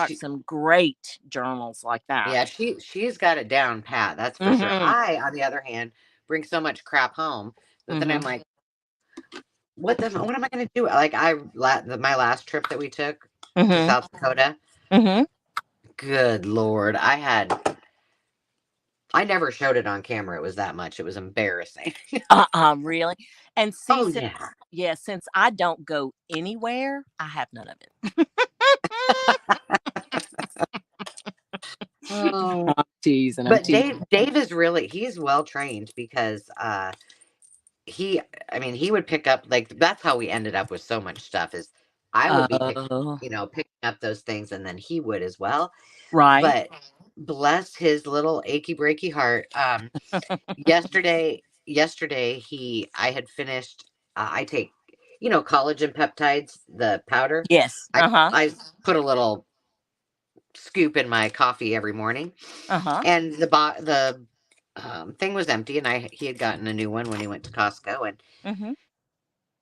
She, some great journals like that. yeah, she's got it down pat. That's for sure. Mm-hmm. I, on the other hand, bring so much crap home that then I'm Mm-hmm. like, what am I going to do? Like my last trip that we took to Mm-hmm. South Dakota. Mm-hmm. Good Lord, I never showed it on camera. It was that much. It was embarrassing. Really? And see, Oh yeah. since I don't go anywhere, I have none of it. Oh. I'm teasing. But Dave is he's well trained because he would pick up, like, that's how we ended up with so much stuff is I would be Oh, picking up those things and then he would as well. right. But bless his little achy breaky heart. Yesterday I had finished, I take, collagen peptides, the powder. Yes. I Uh-huh. I put a little scoop in my coffee every morning, Uh-huh. and the thing was empty, and he had gotten a new one when he went to Costco, and Mm-hmm.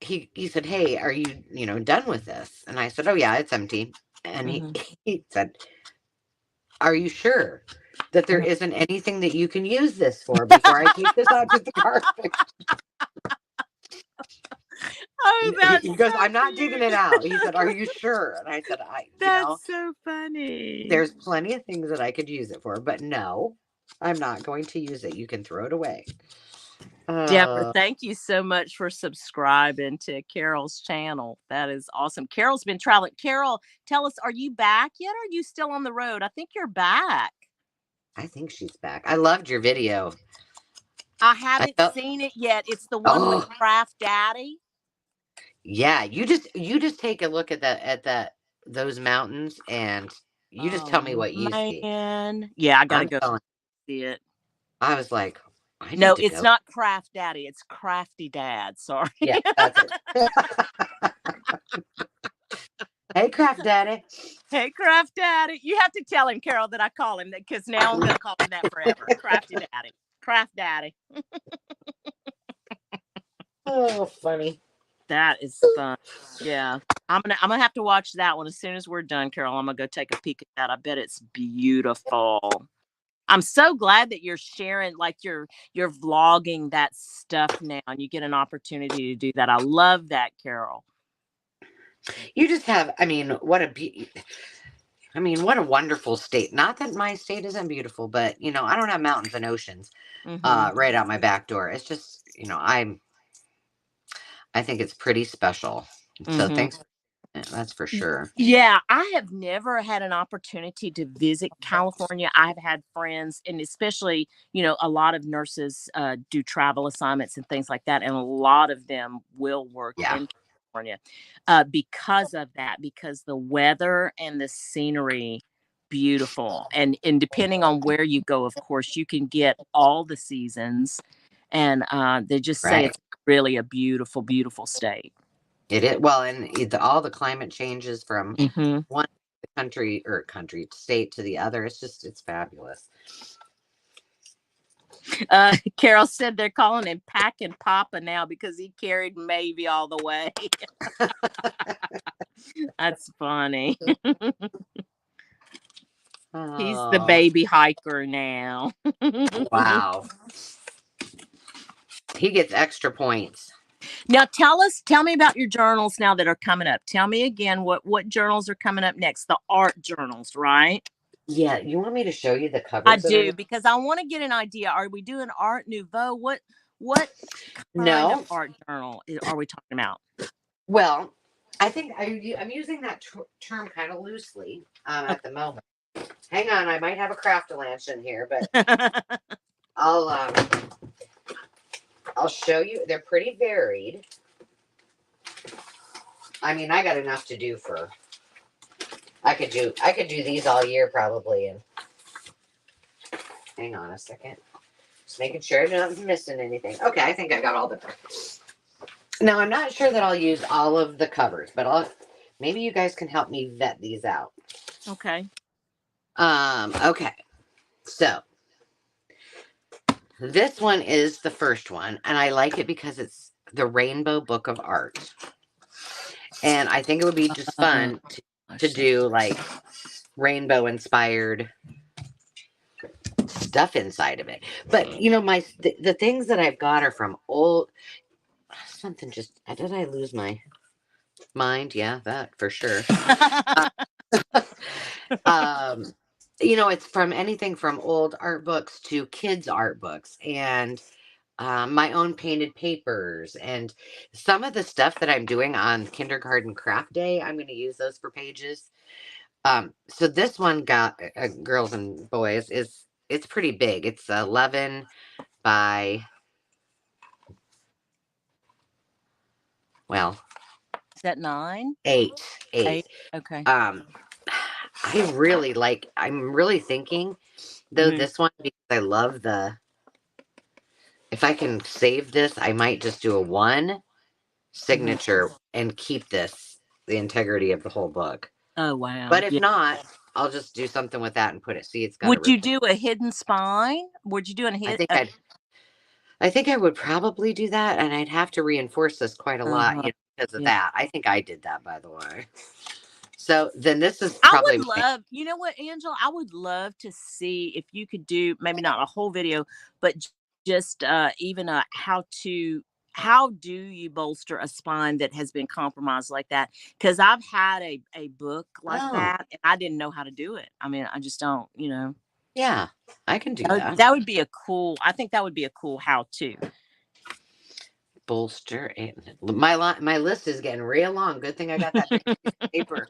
he said, "Hey, are you done with this?" And I said, "Oh yeah, it's empty." And he Mm-hmm. he said, "Are you sure that there Mm-hmm. isn't anything that you can use this for before I take this out to the garbage?" Oh, that's He goes, so "I'm not digging it out." He said, "Are you cute. sure?" And I said, That's so funny. there's plenty of things that I could use it for, but no, I'm not going to use it. You can throw it away." Deborah, Uh, thank you so much for subscribing to Carol's channel. That is awesome. Carol's been traveling. Carol, tell us, are you back yet? Or are you still on the road? I think you're back. I think she's back. I loved your video. I I haven't felt, seen it yet. It's the one with oh Craft Daddy. yeah, you just take a look at those mountains and you just tell me Oh what you see. man. Yeah, I gotta I'm go telling. see it. I was like, I No, need to it's go. not Craft Daddy, it's Crafty Dad. Sorry. Yeah, that's it. Hey, Craft Daddy. Hey, Craft Daddy. You have to tell him, Carol, that I call him that because now I'm gonna call him that forever. Crafty Daddy. Craft Daddy. Oh, funny. That is fun. Yeah. I'm gonna have to watch that one as soon as we're done, Carol. I'm gonna go take a peek at that. I bet it's beautiful. I'm so glad that you're sharing, like you're vlogging that stuff now, and you get an opportunity to do that. I love that, Carol. You just have, what a wonderful state. Not that my state isn't beautiful, but I don't have mountains and oceans Mm-hmm. right out my back door. It's just, I think it's pretty special. So Mm-hmm. thanks. That's for sure. Yeah, I have never had an opportunity to visit California. I've had friends, and especially, a lot of nurses do travel assignments and things like that, and a lot of them will work Yeah. in California because of that, because the weather and the scenery, beautiful, and depending on where you go, of course, you can get all the seasons, and they just say Right. it's really a beautiful, beautiful state. It is. Well, and all the climate changes from Mm-hmm. one country state to the other. It's fabulous. Carol said they're calling him Packin' Papa now because he carried Maybe all the way. That's funny. He's the Oh, baby hiker now. wow. He gets extra points. Now tell me about your journals now that are coming up. Tell me again what journals are coming up next. The art journals, right? Yeah, you want me to show you the I covers that are? do, because I want to get an idea. Are we doing Art Nouveau? What kind of No. art journal are we talking about? Well, I think I'm using that term kind of loosely Okay. at the moment. Hang on, I might have a Craftalanche in here, but I'll I'll show you. They're pretty varied. I mean, I got enough to do for. I could do these all year probably. And hang on a second, just making sure I'm not missing anything. Okay, I think I got all the. Now I'm not sure that I'll use all of the covers, but maybe you guys can help me vet these out. Okay. Okay. So this one is the first one, and I like it because it's the Rainbow Book of Art. And I think it would be just fun to do like rainbow inspired stuff inside of it. But you know, the things that I've got are from old something. Just did I lose my mind? Yeah, that for sure. You know, it's from anything from old art books to kids art books and my own painted papers, and some of the stuff that I'm doing on kindergarten craft day, I'm going to use those for pages. So this one got girls and boys it's pretty big. It's 11 by, well, Is that 9? 8. Okay. I really I'm really thinking though this one, because I love if I can save this, I might just do a 1 signature and keep the integrity of the whole book. Oh, wow. But if not, I'll just do something with that and put it. See, it's got. Would you do a hidden spine? Would you do I think I would probably do that, and I'd have to reinforce this quite a lot, you know, because of that. I think I did that, by the way. So then this is probably. I would love, you know what, Angela? I would love to see if you could do maybe not a whole video, but just even how do you bolster a spine that has been compromised like that? Because I've had a book like that, and I didn't know how to do it. I mean, I just don't, you know. Yeah, I can do that. That would be I think that would be a cool how-to. Bolster and my list is getting real long. Good thing I got that big piece of paper.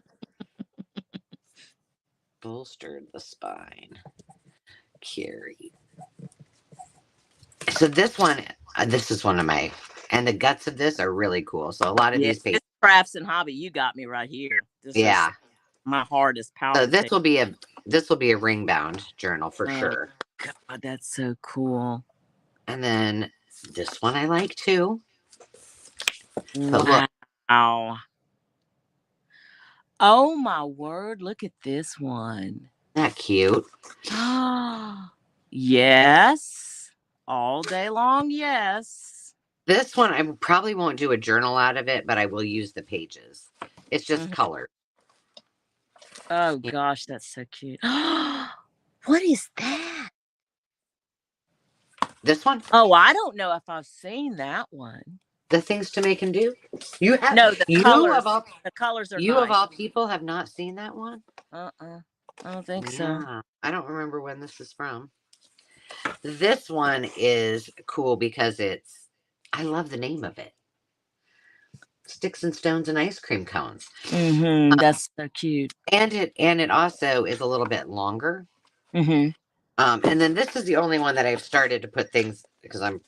Bolstered the spine. Carry. So this is one of my, and the guts of this are really cool. So a lot of these pages. Crafts and hobby, you got me right here. This is my hardest power. So this will be a ring bound journal for sure. God, that's so cool. And then this one I like too. Wow. Oh my word, look at this one. Isn't that cute? Yes. All day long, yes. This one I probably won't do a journal out of it, but I will use the pages. It's just color. Oh gosh, that's so cute. What is that? This one? Oh, I don't know if I've seen that one. The things to make and do. You have the colors. The colors are. You of all people have not seen that one. I don't think so. I don't remember when this is from. This one is cool because I love the name of it. Sticks and Stones and Ice Cream Cones. That's so cute. And it also is a little bit longer. And then this is the only one that I've started to put things, because I'm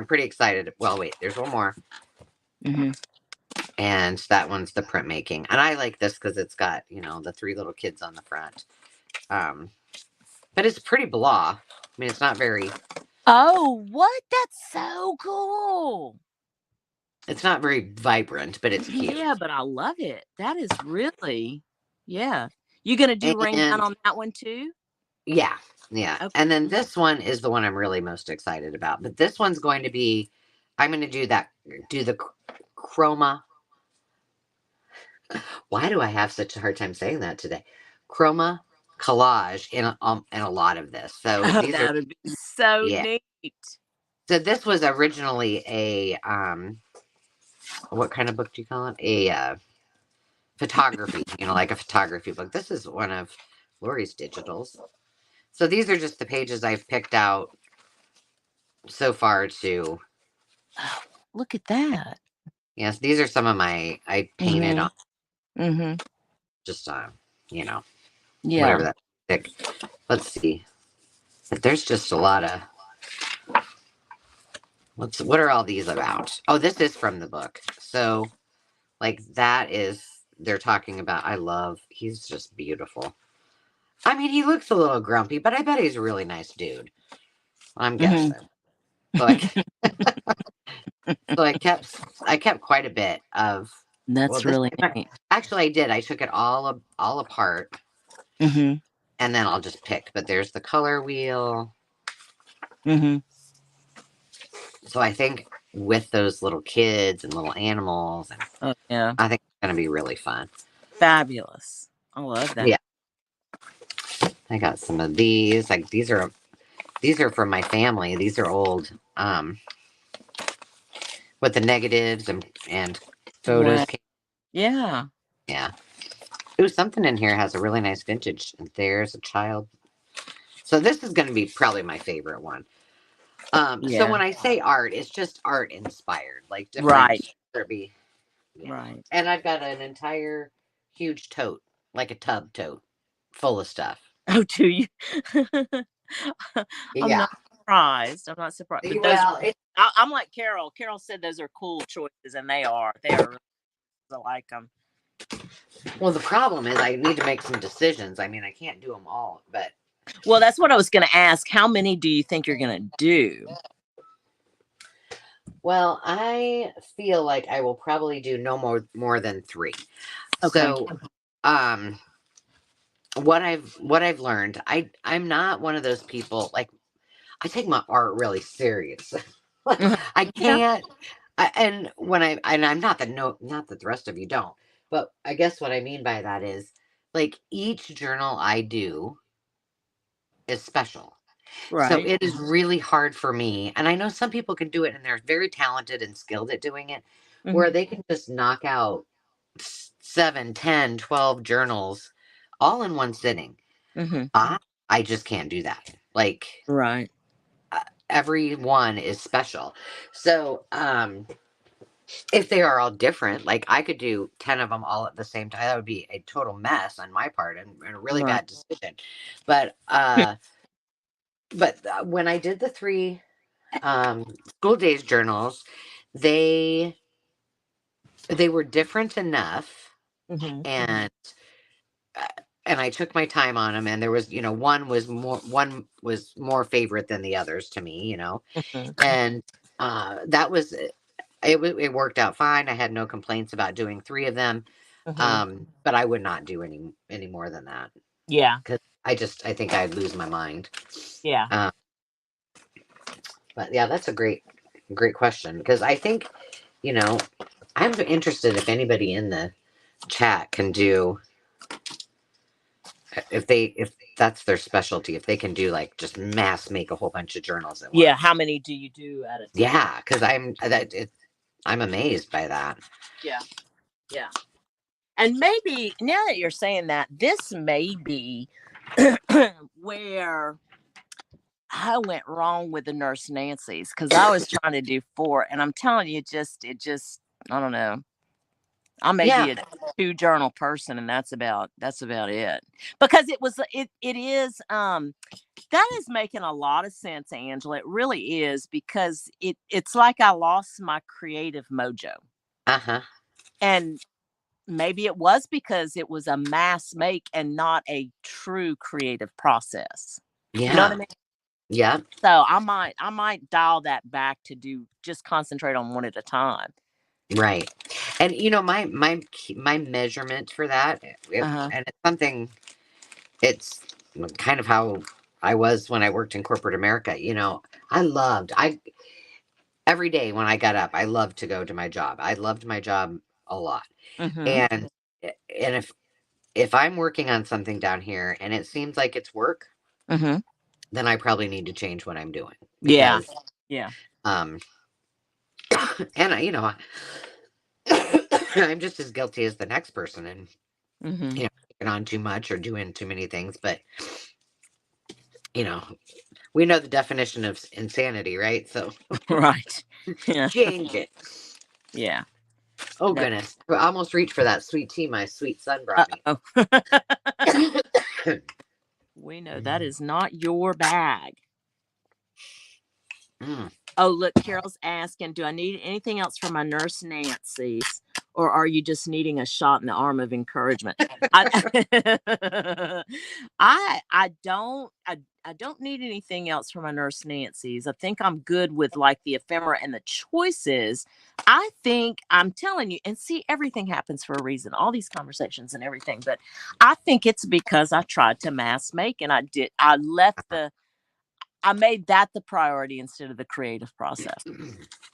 pretty excited. Well, wait, there's one more. And that one's the printmaking. And I like this because it's got, you know, the 3 little kids on the front. But it's pretty blah. I mean, it's not very. Oh, what? That's so cool. It's not very vibrant, but it's cute. Yeah, but I love it. That is really, yeah. You gonna do ring down on that one too? Yeah. Okay. And then this one is the one I'm really most excited about. But this one's going to be, I'm going to do the chroma. Why do I have such a hard time saying that today? Chroma collage in a lot of this. So these that would be so neat. So this was originally a what kind of book do you call it? A photography, you know, like a photography book. This is one of Lori's digitals. So these are just the pages I've picked out so far to. Oh, look at that. Yes, these are some of my I painted Mm-hmm. on Mm-hmm. just you know, Yeah. whatever that thick. Let's see. But there's just a lot of what are all these about? Oh, this is from the book. So like that is they're talking about he's just beautiful. I mean, he looks a little grumpy, but I bet he's a really nice dude. I'm Mm-hmm. guessing. So I so I kept quite a bit of well That's this really neat. actually I did. I took it all apart Mm-hmm. and then I'll just pick. But there's the color wheel. Mm-hmm. So I think with those little kids and little animals, and Oh yeah. I think it's gonna be really fun. Fabulous. I love that. Yeah, I got some of these. Like these are from my family. These are old, with the negatives and photos. Wow. Yeah. Yeah. Ooh, something in here has a really nice vintage. There's a child. So this is going to be probably my favorite one. So Yeah. when I say art, it's just art inspired, like Right. different Kirby. Yeah. Right. And I've got an entire huge tote, like a tub tote, full of stuff. Oh, do you? I'm Yeah. not surprised. I'm not surprised. But those, Well, I'm like Carol. Carol said those are cool choices, and they are. They are. I like them. well, the problem is I need to make some decisions. I mean, I can't do them all, but Well, that's what I was going to ask. How many do you think you're going to do? well, I feel like I will probably do no more than 3. Okay. So, um, what I've learned, I'm not one of those people like I take my art really serious. Like Uh-huh. I Yeah. can't and I'm not that not that the rest of you don't, but I guess what I mean by that is like each journal I do is special. So Right. it is really hard for me, and I know some people can do it and they're very talented and skilled at doing it, where Hmm. they can just knock out 7, 10, 12 journals all in one sitting. Hmm. I just can't do that. Like Right. every one is special. So, if they are all different, like I could do 10 of them all at the same time. That would be a total mess on my part and a really Right. bad decision. But, when I did the 3 school days journals, they they were different enough Hmm. and uh, and I took my time on them and there was, one was more favorite than the others to me, Hmm. and that was it worked out fine. I had no complaints about doing 3 of them. Hmm. But I would not do any more than that Yeah. because I think I'd lose my mind. Yeah. Um, but yeah, that's a great question because I think you know I'm interested if anybody in the chat can do if that's their specialty if they can do like just mass make a whole bunch of journals at Yeah. once. How many do you do at a time? Yeah, because I'm amazed by that. Yeah. Yeah. And maybe now that you're saying that, this may be where I went wrong with the Nurse Nancy's because I was trying to do 4, and I'm telling you, I don't know. I may Yeah, be a 2 journal person, and that's about it. Because it is that is making a lot of sense, Angela. It really is because it's like I lost my creative mojo, uh-huh. and maybe it was because it was a mass make and not a true creative process. You know what I Yeah, mean? yeah. So I might dial that back to do just concentrate on one at a time. Right. And my measurement for that, Uh-huh. and it's something it's kind of how I was when I worked in corporate America. I every day when I got up, I loved to go to my job. I loved my job a lot. Mhm. And if I'm working on something down here and it seems like it's work, Mhm. then I probably need to change what I'm doing Yeah. because Yeah. um and I'm just as guilty as the next person and Mhm. you know taking on too much or doing too many things, but you know, we know the definition of insanity, right? So Right. Yeah. change it. Yeah. Oh No. goodness. I almost reached for that sweet tea my sweet son brought me. Oh. We know that is not your bag. Mm. Oh, look, Carol's asking, do I need anything else from my nurse Nancy's? Or are you just needing a shot in the arm of encouragement? I, I don't need anything else from my nurse Nancy's. I think I'm good with like the ephemera and the choices. I think I'm telling you, and see, everything happens for a reason, all these conversations and everything. But I think it's because I tried to mass make and I made that the priority instead of the creative process.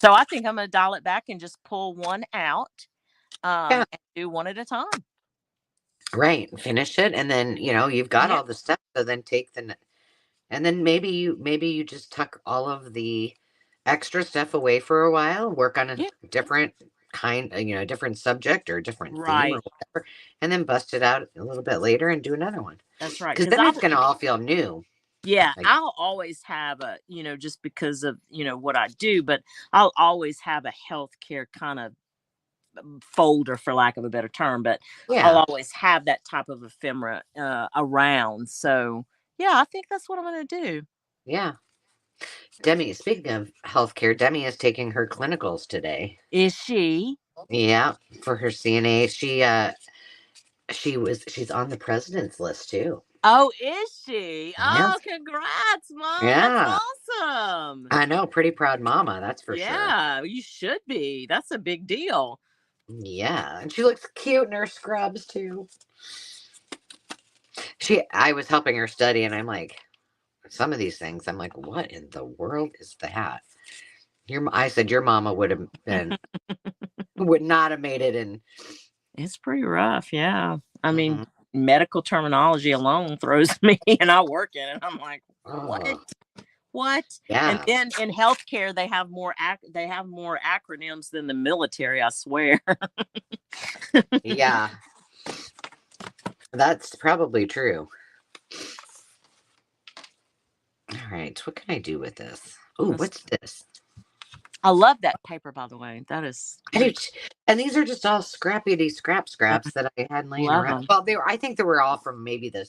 So I think I'm going to dial it back and just pull one out, Yeah. and do one at a time. Right. Finish it. And then, you've got Yeah. all the steps. So then and then maybe you just tuck all of the extra stuff away for a while, work on a Yeah. different different subject or different theme or Right. whatever, and then bust it out a little bit later and do another one. That's right. Because Because then it's going to all feel new. yeah, Like, I'll always have just because of, what I do, but I'll always have a healthcare kind of folder, for lack of a better term, but I'll yeah. always have that type of ephemera around. So yeah, I think that's what I'm going to do. Yeah. Demi, speaking of healthcare, Demi is taking her clinicals today. Is she? Yeah, for her CNA. She's on the president's list too. Oh, is she? Yes. Oh, congrats, Mom. That's Yeah. awesome. I know, pretty proud mama, that's for sure. Yeah, you should be. That's a big deal. Yeah, and she looks cute in her scrubs too. I was helping her study, and I'm like, some of these things, I'm like, what in the world is that? I said your mama would not have made it in. It's pretty rough. Yeah. I mean, Mhm. medical terminology alone throws me, and I work in it. I'm like, what? Oh, What? And yeah, then in healthcare, they have more acronyms than the military, I swear. yeah, that's probably true. All right, what can I do with this? Oh, what's this? I love that paper, by the way. That is And these are just all scrappy scraps that I had laying love around. them. Well, I think they were all from maybe the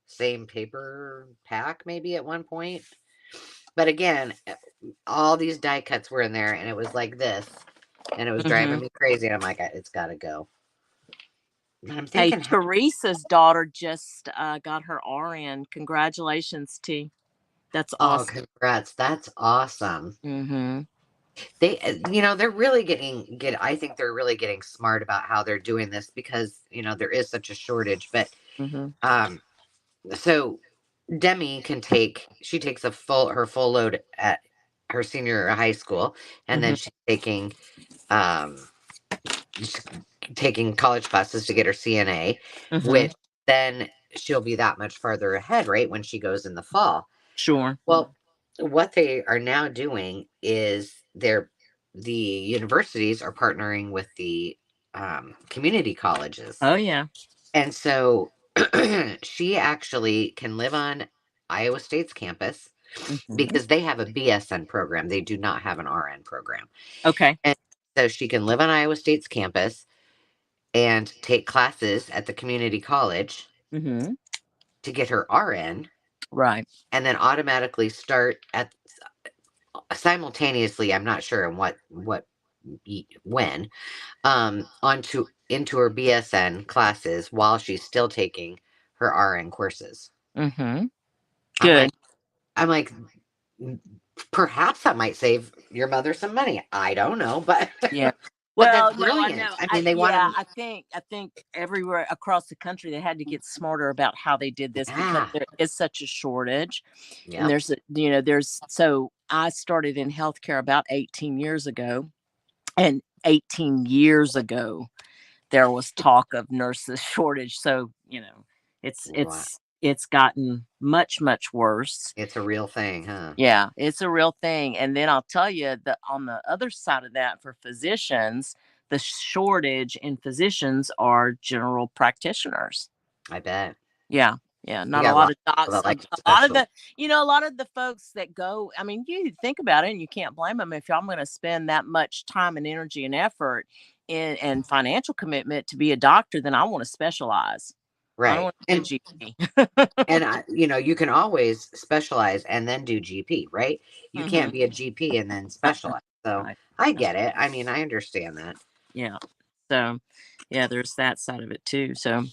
same paper pack, maybe at one point. But again, all these die cuts were in there, and it was like this, and it was driving me crazy. And I'm like, it's got to go. And I'm Hey, thinking, Teresa's daughter just got her RN. Congratulations, T. That's oh, awesome. congrats, that's awesome. Mm-hmm. They're really I think they're really getting smart about how they're doing this because there is such a shortage. But Mm-hmm. so Demi she takes her full load at her senior high school, and then she's um taking college classes to get her CNA, Mm-hmm. which then she'll be that much farther ahead, right, when she goes in the fall. Sure. Well, what they are now doing is the universities are partnering with the community colleges. Oh yeah. And so she actually can live on Iowa State's campus Mm-hmm. because they have a BSN program. They do not have an RN program. Okay. And so she can live on Iowa State's campus and take classes at the community college Mm-hmm. to get her RN Right. and then automatically start at simultaneously, I'm not sure in when, onto into her BSN classes while she's still taking her RN courses. Mm-hmm. I'm Good. like, I'm like, perhaps that might save your mother some money. I don't know, but Yeah. but Well, that's no, I brilliant. know. I mean, they want Yeah, to. I think everywhere across the country they had to get smarter about how they did this because Yeah, there is such a shortage. And yep. so I started in healthcare about 18 years ago, and 18 years ago there was talk of nurses shortage. So, it's Wow. it's it's gotten much much worse. It's a real thing, huh? Yeah, it's a real thing. And then I'll tell you that on the other side of that, for physicians, the shortage in physicians are general practitioners. I bet. Yeah. Yeah. You Not a got lot of people docs. that like A lot of special. the, a lot of the folks that go, I mean, you think about it and you can't blame them. If I'm going to spend that much time and energy and effort and financial commitment to be a doctor, then I want to specialize. I don't Right. want to be a GP. And you can always specialize and then do GP, right? You can't be a GP and then specialize. So Right. I get it. I mean, I understand that. Yeah. So, yeah, there's that side of it too. So,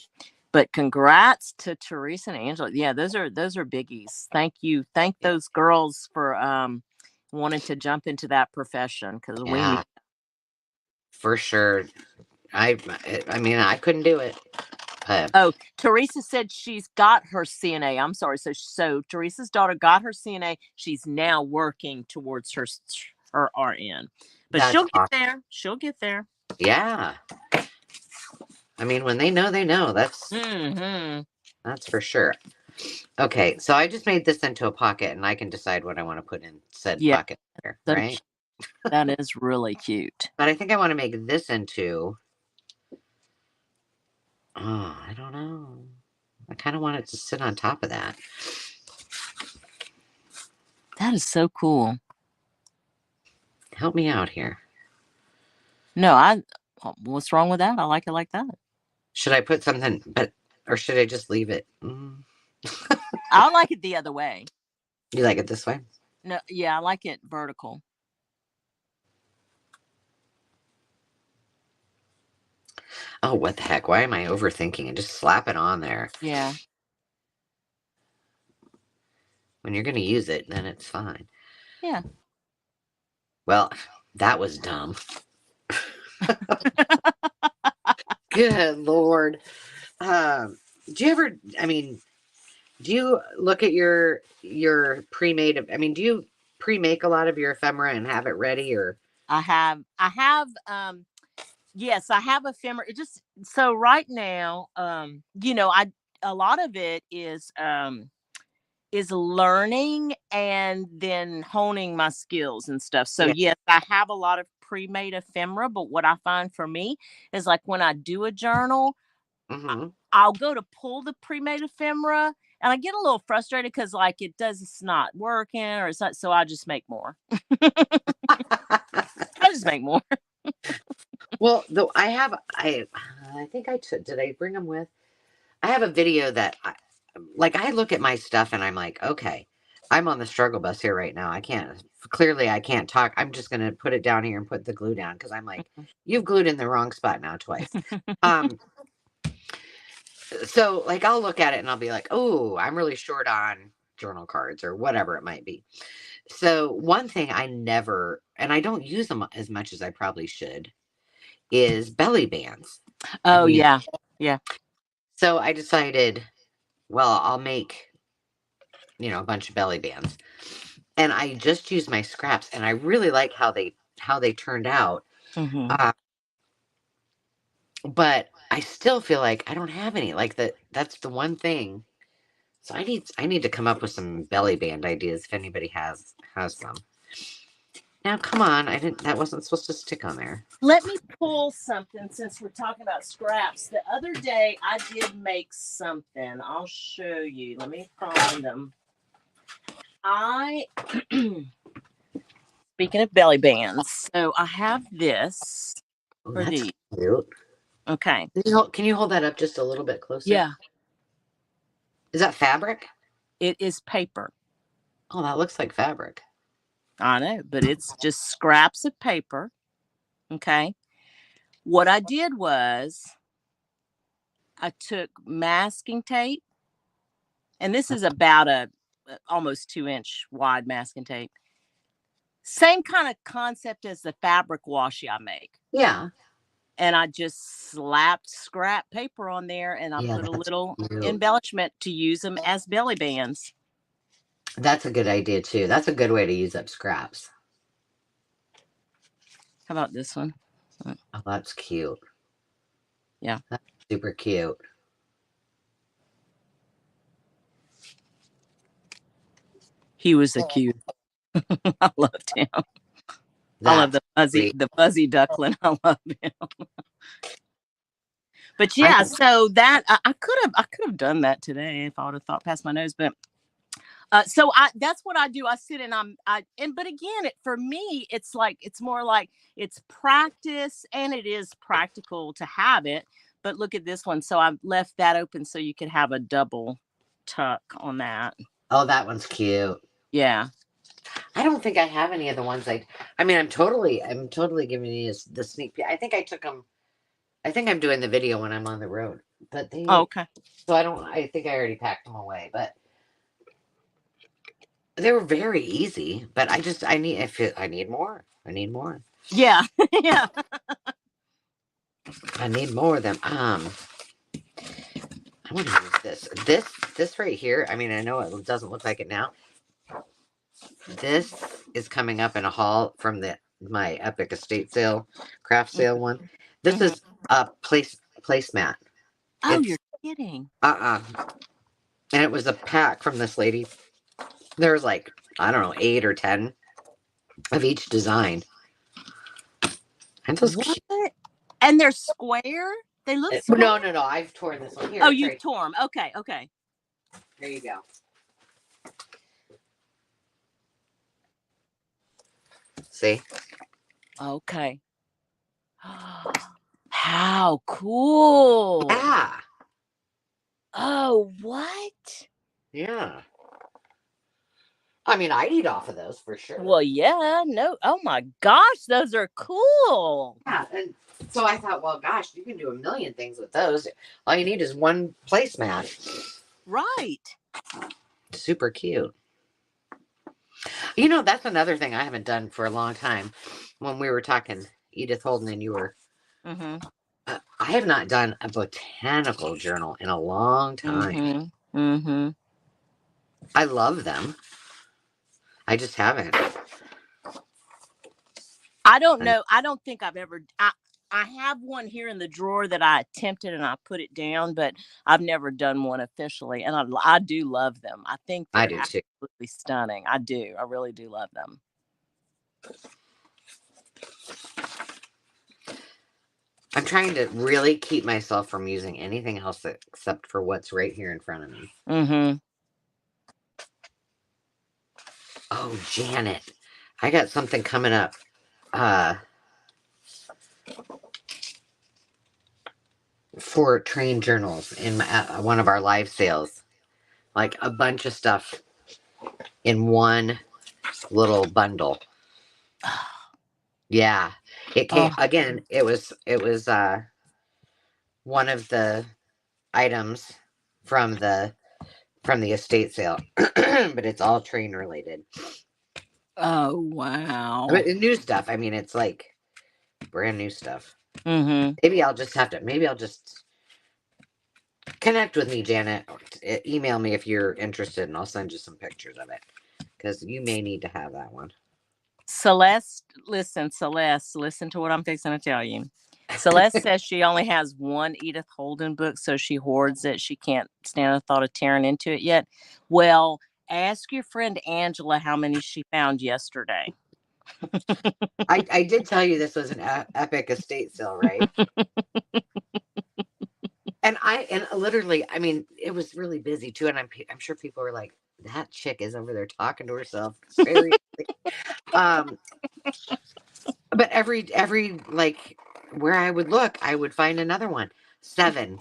but congrats to Teresa and Angela. Yeah, those are biggies. Thank you. Thank those girls for wanting to jump into that profession because we need. Yeah, for sure. I I mean, I couldn't do it. But Oh, Teresa said she's got her CNA. I'm sorry. So Teresa's daughter got her CNA. She's now working towards her RN, but that's she'll get awesome. there. She'll get there. Yeah. I mean, when they know, they know. Mm-hmm. That's for sure. Okay, so I just made this into a pocket, and I can decide what I want to put in said Yeah. pocket here, So right? that is really cute. But I think I want to make this into. Oh, I don't know. I kind of want it to sit on top of that. That is so cool. Help me out here. No, what's wrong with that? I like it like that. Should I put something, or should I just leave it? I like it the other way. You like it this way? No, yeah, I like it vertical. Oh, what the heck? Why am I overthinking it? Just slap it on there. Yeah. When you're going to use it, then it's fine. Yeah. Well, that was dumb. Good Lord. Do you ever, I mean, do you look at your pre-made, I mean, do you pre-make a lot of your ephemera and have it ready, or? I have yes, I have ephemera. It just so right now, a lot of it is learning and then honing my skills and stuff. So Yeah. yes, I have a lot of pre-made ephemera, but what I find for me is like when I do a journal, Mm-hmm. I'll go to pull the pre-made ephemera and I get a little frustrated because like it's not working or it's not, so I just make more. I just make more. Well, though I think I took, did I bring them with? I have a video that I look at my stuff and I'm like, okay, I'm on the struggle bus here right now. Clearly I can't talk. I'm just going to put it down here and put the glue down. Cause I'm like, you've glued in the wrong spot now twice. So like, I'll look at it and I'll be like, oh, I'm really short on journal cards or whatever it might be. So one thing I never, and I don't use them as much as I probably should, is belly bands. Oh yeah. Yeah. So I decided, well, I'll make, a bunch of belly bands. And I just used my scraps and I really like how they turned out. Mm-hmm. But I still feel like I don't have any. Like that's the one thing. So I need to come up with some belly band ideas if anybody has some. Now come on, that wasn't supposed to stick on there. Let me pull something since we're talking about scraps. The other day I did make something. I'll show you. Let me find them. Speaking of belly bands, so I have this for That's these. cute. Okay. Can you hold that up just a little bit closer? Yeah. Is that fabric? It is paper. Oh, that looks like fabric. I know, but it's just scraps of paper. Okay. What I did was I took masking tape, and this is about a almost 2-inch wide masking tape. Same kind of concept as the fabric washi I make. Yeah. And I just slapped scrap paper on there and I put a little embellishment to use them as belly bands. That's a good idea too. That's a good way to use up scraps. How about this one? Oh, that's cute. Yeah. That's super cute. He was a cute. I loved him. That's I love the fuzzy duckling. I love him. But yeah, so that I could have done that today if I would have thought past my nose. But so that's what I do. I sit and but again, for me, it's like it's more like it's practice and it is practical to have it. But look at this one. So I left that open so you could have a double tuck on that. Oh, that one's cute. Yeah. I don't think I have any of the ones I mean, I'm totally giving you the sneak peek. I think I took them. I think I'm doing the video when I'm on the road, but Okay. So I think I already packed them away, but they were very easy. But I need more. I need more. Yeah. Yeah. I need more of them. I want to use this right here. I mean, I know it doesn't look like it now. This is coming up in a haul from my Epic estate sale, craft sale one. This is a placemat. Oh, you're kidding. And it was a pack from this lady. There was like, I don't know, 8 or 10 of each design. And those what? And they're square? They look square? No. I've torn this one here. Oh, you've torn them. Okay. There you go. See? Okay. How cool. Yeah. Oh, what? Yeah. I mean, I'd eat off of those for sure. Well, yeah, no. Oh my gosh, those are cool. Yeah, and so I thought, well, gosh, you can do a million things with those. All you need is one placemat. Right. Super cute. You know, that's another thing I haven't done for a long time. When we were talking, Edith Holden and you were. I have not done a botanical journal in a long time. I love them. I just haven't. I don't know. I don't think I've ever. I have one here in the drawer that I attempted and I put it down, but I've never done one officially. And I do love them. I think they're absolutely stunning. I do. I really do love them. I'm trying to really keep myself from using anything else except for what's right here in front of me. Oh, Janet, I got something coming up. For train journals in one of our live sales. Like a bunch of stuff in one little bundle. Yeah. It came again, it was one of the items from the estate sale. But it's all train related. Oh, wow. But new stuff. I mean, it's like brand new stuff. Maybe I'll just connect with me, Janet. Email me if you're interested, and I'll send you some pictures of it because you may need to have that one. Celeste, listen to what I'm fixing to tell you. Celeste says she only has one Edith Holden book, so she hoards it. She can't stand the thought of tearing into it yet. Well, ask your friend Angela how many she found yesterday. I did tell you this was an epic estate sale, right? And literally, I mean, it was really busy too, and I'm sure people were like, "That chick is over there talking to herself." Seriously. But every like where I would look, I would find another one. 7.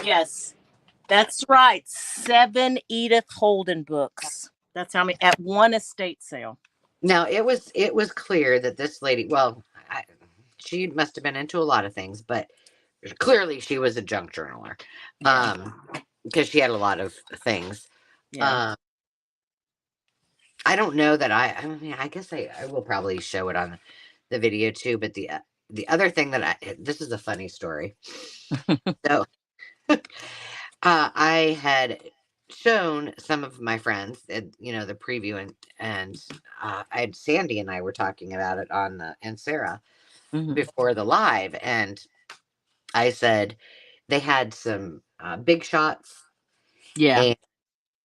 Yes, that's right. 7 Edith Holden books. That's how many at one estate sale. Now it was clear that this lady, well, she must have been into a lot of things, but clearly she was a junk journaler. Because she had a lot of things. Yeah. I don't know that I mean, I guess I will probably show it on the video too, but the other thing that this is a funny story. So I had shown some of my friends, you know, the preview and I had Sandy and I were talking about it and Sarah before the live, and I said they had some big shots. Yeah. And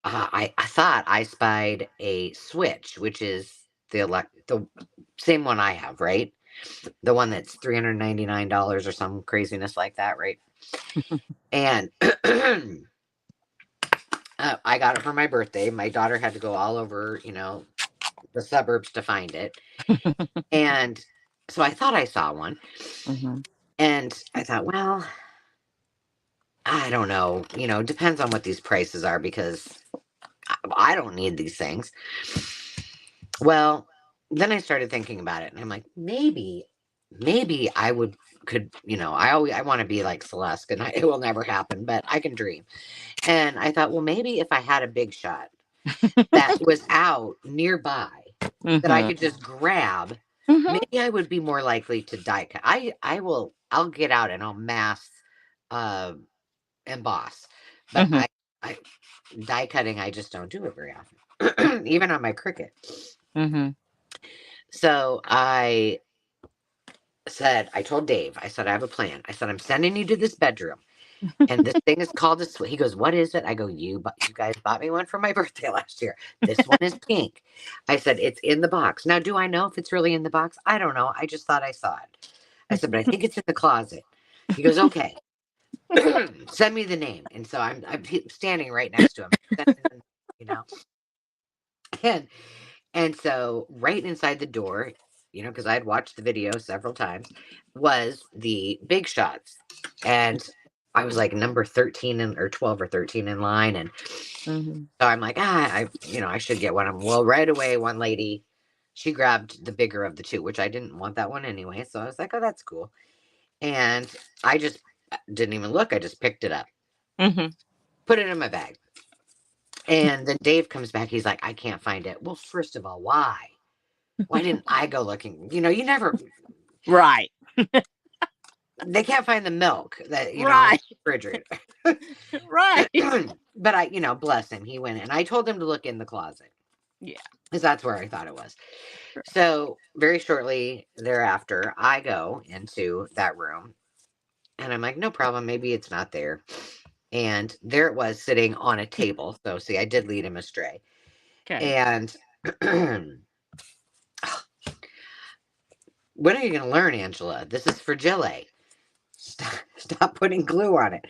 I thought I spied a switch, which is the same one I have, right? the one that's $399 or some craziness like that, right? And I got it for my birthday. My daughter had to go all over, the suburbs to find it. And so I thought I saw one. And I thought, well, I don't know. Depends on what these prices are because I don't need these things. Well, then I started thinking about it and I'm like, maybe I could, I want to be like Celeste and it will never happen, but I can dream. And I thought, well, maybe if I had a big shot that was out nearby that I could just grab, maybe I would be more likely to die cut. I'll get out and I'll mass emboss, but I die cutting, I just don't do it very often, even on my Cricut. So I told Dave, I said, I have a plan. I said, I'm sending you to this bedroom. And this thing is called a suite. He goes, what is it? I go, you guys bought me one for my birthday last year. This one is pink. I said, it's in the box. Now, do I know if it's really in the box? I don't know. I just thought I saw it. I said, but I think it's in the closet. He goes, okay. Send me the name. And so I'm standing right next to him, and so right inside the door, because I had watched the video several times, was the big shots. And I was like number 13 or 12 or 13 in line. And so I'm like, I should get one of them. Well, right away, one lady, she grabbed the bigger of the two, which I didn't want that one anyway. So I was like, oh, that's cool. And I just didn't even look. I just picked it up, put it in my bag. And then Dave comes back. He's like, I can't find it. Well, first of all, why? Why didn't I go looking? You never. Right. They can't find the milk that, right. in the refrigerator. Right. But I, bless him. He went and I told him to look in the closet. Yeah. Because that's where I thought it was. So very shortly thereafter, I go into that room and I'm like, no problem. Maybe it's not there. And there it was sitting on a table. So see, I did lead him astray. Okay. And when are you going to learn, Angela? This is fragile. Stop putting glue on it.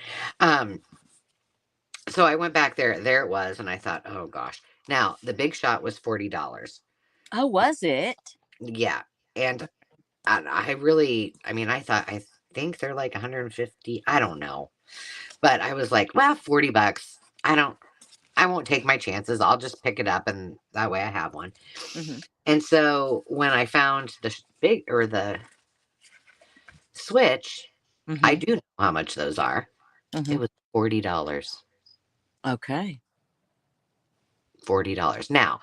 So I went back there. There it was. And I thought, oh, gosh. Now, the big shot was $40. Oh, was it? Yeah. And I think they're like 150. I don't know. But I was like, well, $40. I won't take my chances. I'll just pick it up and that way I have one. And so when I found the the Switch, I do know how much those are. It was $40. Okay. $40. Now,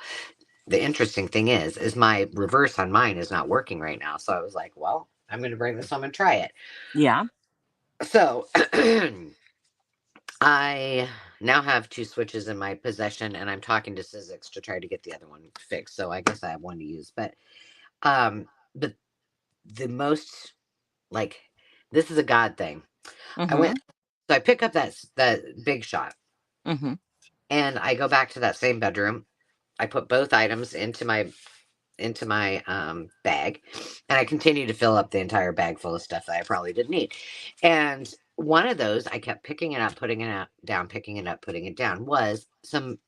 the interesting thing is my reverse on mine is not working right now. So I was like, well, I'm going to bring this home and try it. Yeah. So I now have 2 switches in my possession and I'm talking to Sizzix to try to get the other one fixed. So I guess I have one to use, but the most, like, this is a God thing. I pick up that big shot and I go back to that same bedroom. I put both items into my bag and I continue to fill up the entire bag full of stuff that I probably didn't need. And one of those, I kept picking it up, putting it down, picking it up, putting it down, was some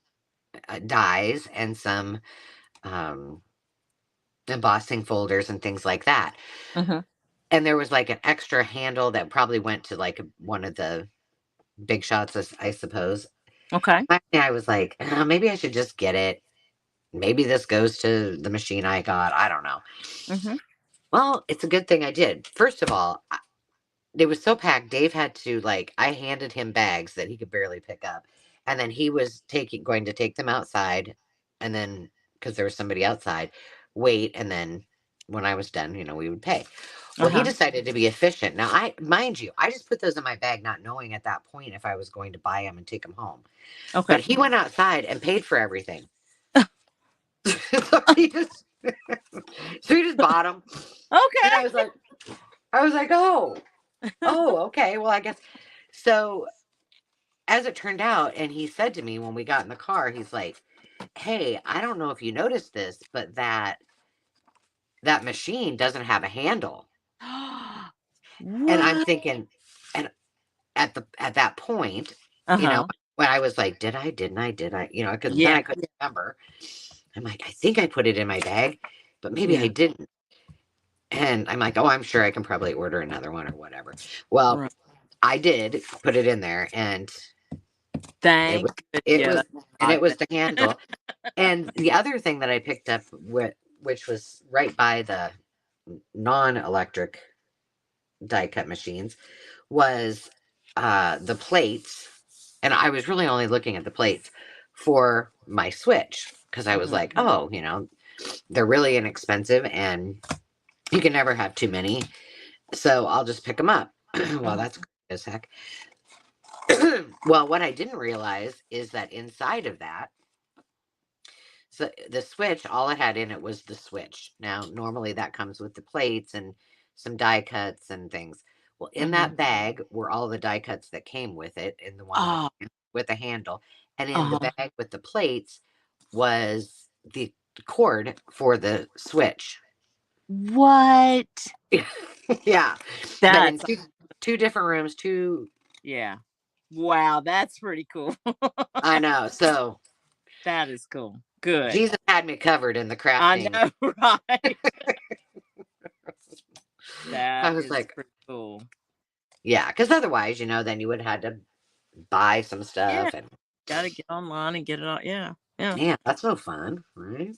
dies and some embossing folders and things like that. And there was like an extra handle that probably went to like one of the big shots, I suppose. Okay. I was like, oh, maybe I should just get it. Maybe this goes to the machine I got. I don't know. Well, it's a good thing I did. First of all, it was so packed. Dave had to, I handed him bags that he could barely pick up. And then he was going to take them outside. And then, because there was somebody outside, wait. And then when I was done, we would pay. Well, he decided to be efficient. Now, mind you, I just put those in my bag, not knowing at that point if I was going to buy them and take them home. Okay. But he went outside and paid for everything. so he just bought them. Okay. And I was like, oh, okay. Well, I guess. So as it turned out, and he said to me when we got in the car, he's like, hey, I don't know if you noticed this, but that that machine doesn't have a handle. And I'm What? thinking, and at that point, Uh-huh. when I was like, did I, because then Yeah. I couldn't remember. I'm like, I think I put it in my bag, but maybe I Yeah. didn't. And I'm like, oh, I'm sure I can probably order another one or whatever. Well, Right. I did put it in there, and it was Thank good. it Yeah, was that's and odd. it was the handle. And the other thing that I picked up which was right by the non-electric die cut machines, was the plates. And I was really only looking at the plates for my Switch because I was Mhm. like, oh, they're really inexpensive and you can never have too many. So I'll just pick them up. Well, Uh-huh. that's great as heck. Well, what I didn't realize is that inside of that, so the Switch, all it had in it was the Switch. Now, normally that comes with the plates and some die cuts and things. Well, in Mhm. that bag were all the die cuts that came with it, in the one Oh, with a handle, and in the uh-huh. bag with the plates was the cord for the Switch. What? Yeah, but in That's two different rooms, two. yeah. Wow, that's pretty cool. I know. So That is cool. Good. Jesus had me covered in the I crafting. know, right? I That was is like, pretty cool. yeah, because otherwise, then you would have had to buy some Yeah, stuff, and gotta get online and get it all. Yeah, yeah. yeah, that's no fun, right?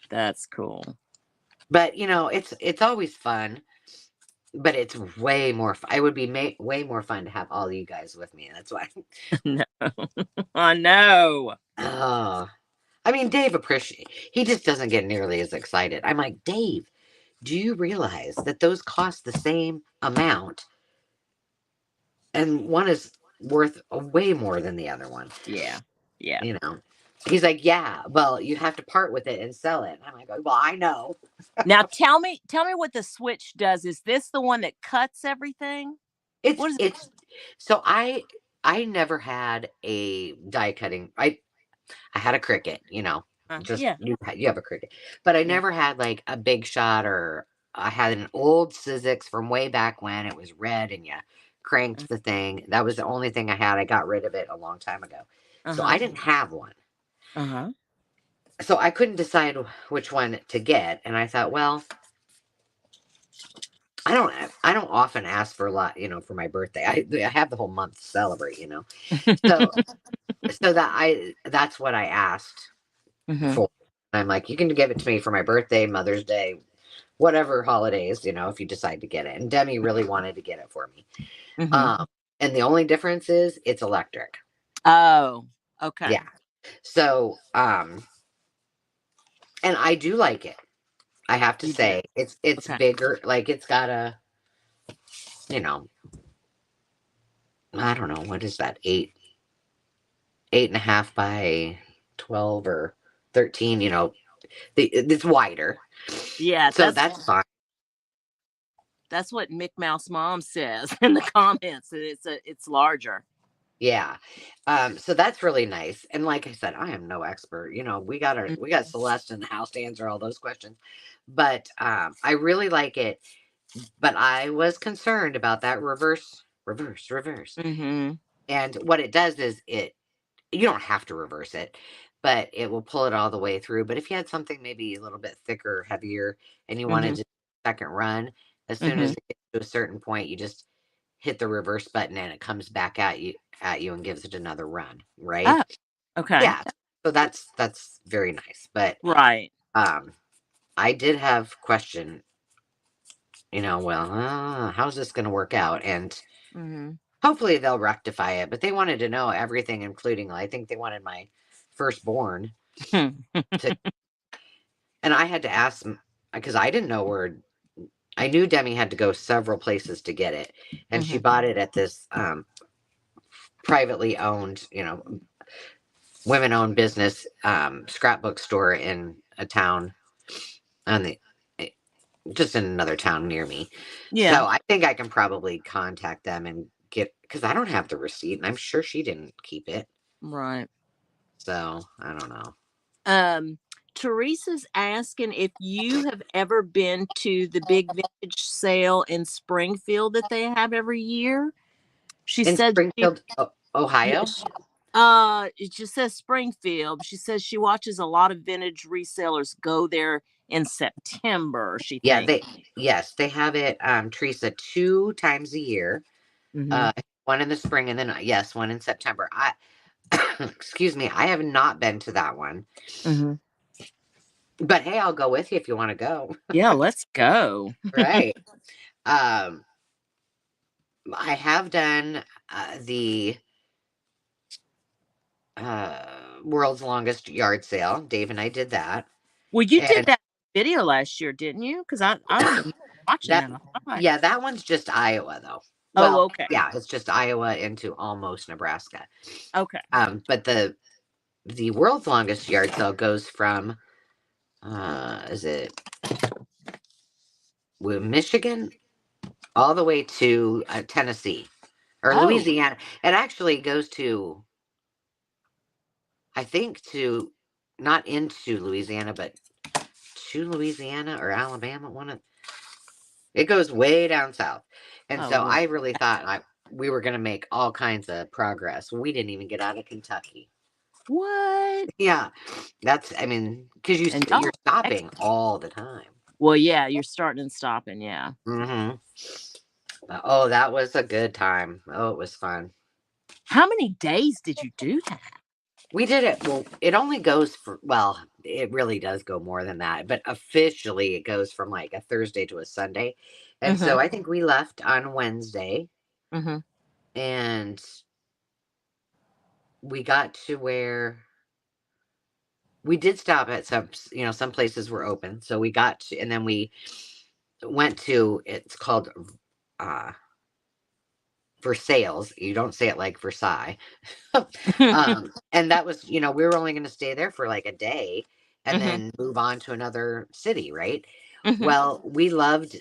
That's cool. But it's always fun, but it's way more. It would be way more fun to have all you guys with me. That's why. No, I know. Oh, I mean, Dave appreciate. He just doesn't get nearly as excited. I'm like, Dave, do you realize that those cost the same amount, and one is worth way more than the other one? Yeah, yeah. You know. He's like, yeah, well, you have to part with it and sell it. I'm like, well, I know. Now tell me what the switch does. Is this the one that cuts everything? It's What is? it's so I never had a die cutting. I had a cricket, just Yeah, you have a cricket, but I yeah. never had like a big shot, or I had an old Sizzix from way back when it was red and you cranked the thing. That was the only thing I had. I got rid of it a long time ago, Uh so I huh. didn't have one. Uh huh. So I couldn't decide which one to get, and I thought, well, I don't often ask for a lot, for my birthday. I have the whole month to celebrate, So that's what I asked Hmm. for. I'm like, you can give it to me for my birthday, Mother's Day, whatever holidays, if you decide to get it. And Demi really wanted to get it for me. Hmm. Um, and the only difference is it's electric. Oh, okay. Yeah. So, and I do like it. I have to You do. say, it's Okay. bigger. Like it's got a, you know, I don't know, what is that? 8.5 by 12 or 13. It's wider, Yeah, so that's fine. that's what Mick Mouse Mom says in the comments. That it's larger. Yeah. So that's really nice. And like I said, I am no expert. We got Celeste in the house to answer all those questions. But I really like it. But I was concerned about that reverse. Mm-hmm. And what it does is you don't have to reverse it, but it will pull it all the way through. But if you had something maybe a little bit thicker, heavier, and you wanted Mm-hmm. to second run, as soon as Mm-hmm. it gets to a certain point, you just hit the reverse button and it comes back at you and gives it another run, right? Oh, okay. Yeah. So that's very nice. But Right. um I did have question, well, how's this going to work out? And Mm-hmm. hopefully they'll rectify it. But they wanted to know everything, including, I think they wanted my firstborn to, and I had to ask them because I didn't know where. I knew Demi had to go several places to get it, and she Mm-hmm. bought it at this privately owned, women owned business scrapbook store in a town on the eh, just in another town near me. Yeah. So I think I can probably contact them and get, because I don't have the receipt and I'm sure she didn't keep it. Right. So I don't know. Um, Teresa's asking if you have ever been to the big vintage sale in Springfield that they have every year. She In said, Springfield, Ohio? yes, it just says Springfield. She says she watches a lot of vintage resellers go there in September, she Yeah, thinks. they have it, Teresa, 2 times a year. Mm-hmm. One in the spring and then yes, one in September. Excuse me, I have not been to that one. Mm-hmm. But hey, I'll go with you if you want to go. Yeah, let's go. Right. I have done the world's longest yard sale. Dave and I did that. Well, you did And that video last year, didn't you? Because I remember watching that that. Right. yeah, that one's just Iowa though. Oh, Well, okay. yeah, it's just Iowa into almost Nebraska. Okay. But the world's longest yard sale goes from is it Michigan all the way to Tennessee or Oh, Louisiana. It actually goes to, I think, to not into Louisiana, but to Louisiana or Alabama. It goes way down south, and oh, so well, I really thought we were going to make all kinds of progress. We didn't even get out of Kentucky. what? Yeah, that's, I mean, because And you're y'all, stopping all the time. well, yeah, you're starting and stopping. Yeah. Mm-hmm. Oh, that was a good time. Oh, it was fun. How many days did you do that? We did it. Well, it only goes for, well, it really does go more than that, but officially it goes from like a Thursday to a Sunday. And Mm-hmm. so I think we left on Wednesday Mm-hmm. and we got to where we did stop at some places were open. So we got to, and then we went to, it's called uh Versailles. You don't say it like Versailles. And that was, we were only going to stay there for like a day and Mm-hmm. then move on to another city, right? Mm-hmm. Well, we loved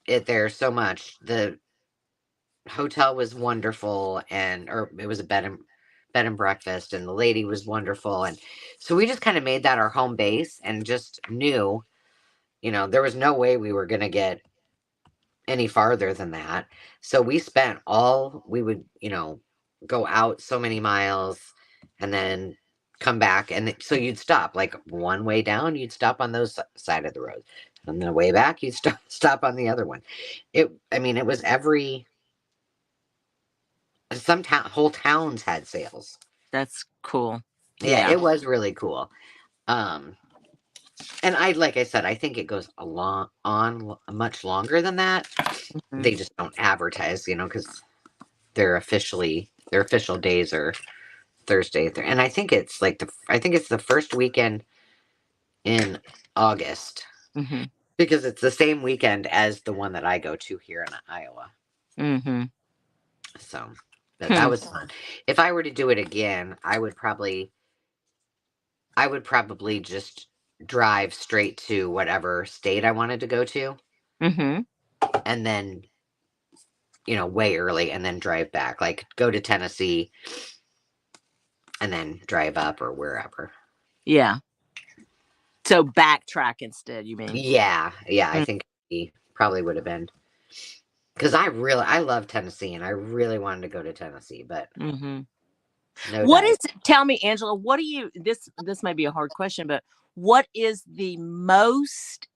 it there so much. The hotel was wonderful, or it was a bed and breakfast, and the lady was wonderful, and so we just kind of made that our home base and just knew, there was no way we were going to get any farther than that. So we would, go out so many miles and then come back. And so you'd stop like one way down, you'd stop on those side of the road. And the way back, you'd stop on the other one. I mean, it was whole towns had sales. That's cool. Yeah, Yeah. it was really cool. Um, and like I said, I think it goes much longer than that. Mm-hmm. They just don't advertise, because their official days are Thursday, and I think it's the first weekend in August Mm-hmm. because it's the same weekend as the one that I go to here in Iowa. Mm-hmm. So, but that was fun. If I were to do it again, I would probably just drive straight to whatever state I wanted to go to, Mm-hmm. and then way early, and then drive back, like go to Tennessee and then drive up or wherever. Yeah. So backtrack instead, you mean? Yeah, I think he probably would have been, because I love Tennessee and I really wanted to go to Tennessee, but Mm-hmm. no What dice. tell me, Angela, what do you, this may be a hard question, but what is the most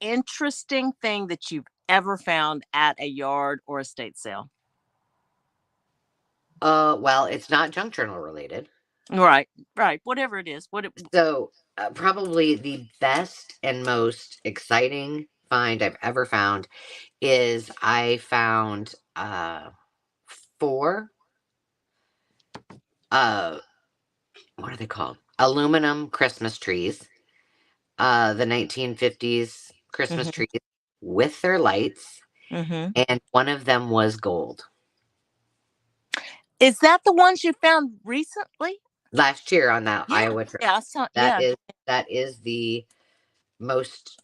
interesting thing that you've ever found at a yard or estate sale? Well, it's not junk journal related. Right, whatever it is. So probably the best and most exciting find I've ever found is I found 4 what are they called? Aluminum Christmas trees. The 1950s Christmas Mm-hmm. trees with their lights, Mm-hmm. and one of them was gold. Is that the ones you found recently? Last year on that Yeah, Iowa trip. yeah, I saw. That Yeah. is the most.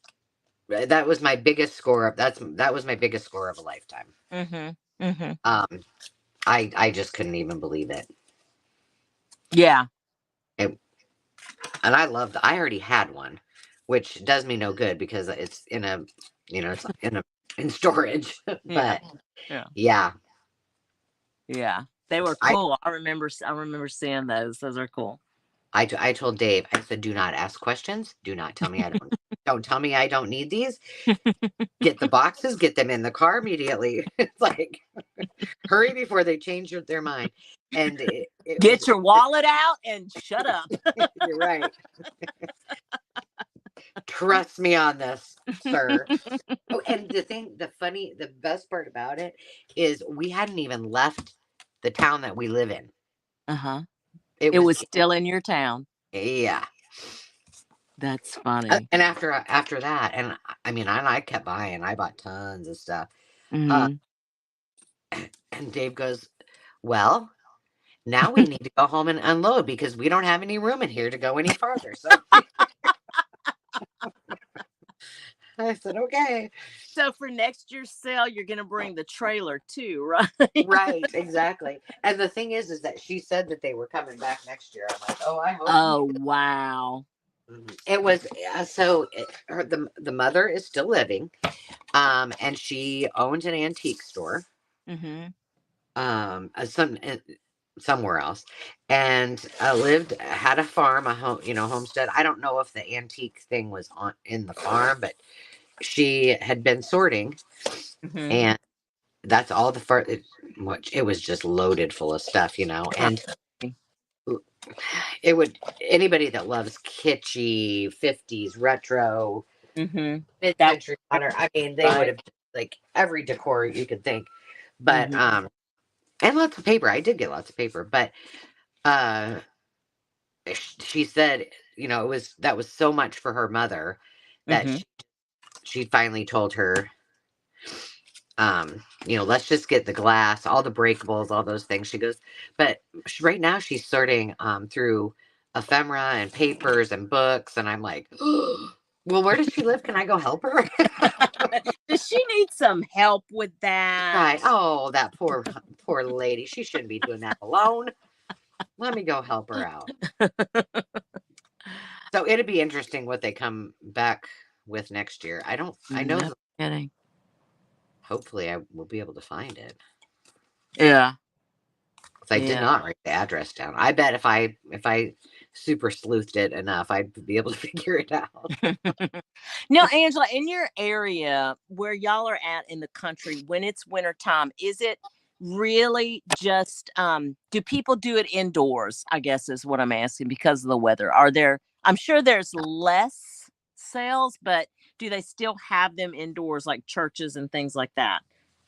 That was my biggest score of. That was my biggest score of a lifetime. Mm-hmm. Mm-hmm. I just couldn't even believe it. Yeah. And I already had one, which does me no good because it's in a, it's in storage. Yeah. But Yeah. yeah, Yeah. They were I, cool. I remember seeing those. Those are cool. I told Dave, I said, do not ask questions. Do not tell me don't tell me I don't need these. Get the boxes, get them in the car immediately. It's like, hurry before they change their mind. And Get your wallet out and shut up. you're right. Trust me on this, sir. Oh, and the best part about it is we hadn't even left the town that we live in. Uh-huh. It It was, was still in your town. yeah. That's funny. And after that, and I mean, I kept buying. I bought tons of stuff. Uh, Mm-hmm. and Dave goes, well, now we need to go home and unload because we don't have any room in here to go any farther. So I said, okay. So for next year's sale, you're going to bring the trailer too, right? Right, exactly. And the thing is that she said that they were coming back next year. I'm like, oh, I hope. Oh, wow. It was the mother is still living, and she owned an antique store, Mm-hmm. somewhere else, and had a farm, a home, homestead. I don't know if the antique thing was in the farm, but she had been sorting, Mm-hmm. and that's all it was just loaded full of stuff, and it would anybody that loves kitschy 50s retro Mm-hmm. mid-century honor. I mean, they would have like every decor you could think, but and lots of paper. I did get lots of paper, but she said, that was so much for her mother that she finally told her, let's just get the glass, all the breakables, all those things. She goes, but right now she's sorting through ephemera and papers and books, and I'm like, oh, well, where does she live? Can I go help her? Does she need some help with that? Right. Oh, that poor lady. She shouldn't be doing that alone. Let me go help her out. So it'd be interesting what they come back with next year. I know. No kidding. Hopefully I will be able to find it. Yeah. I did not write the address down. I bet if I super sleuthed it enough, I'd be able to figure it out. Now, Angela, in your area where y'all are at in the country, when it's wintertime, is it really just do people do it indoors, I guess is what I'm asking, because of the weather? I'm sure there's less sales, but do they still have them indoors like churches and things like that?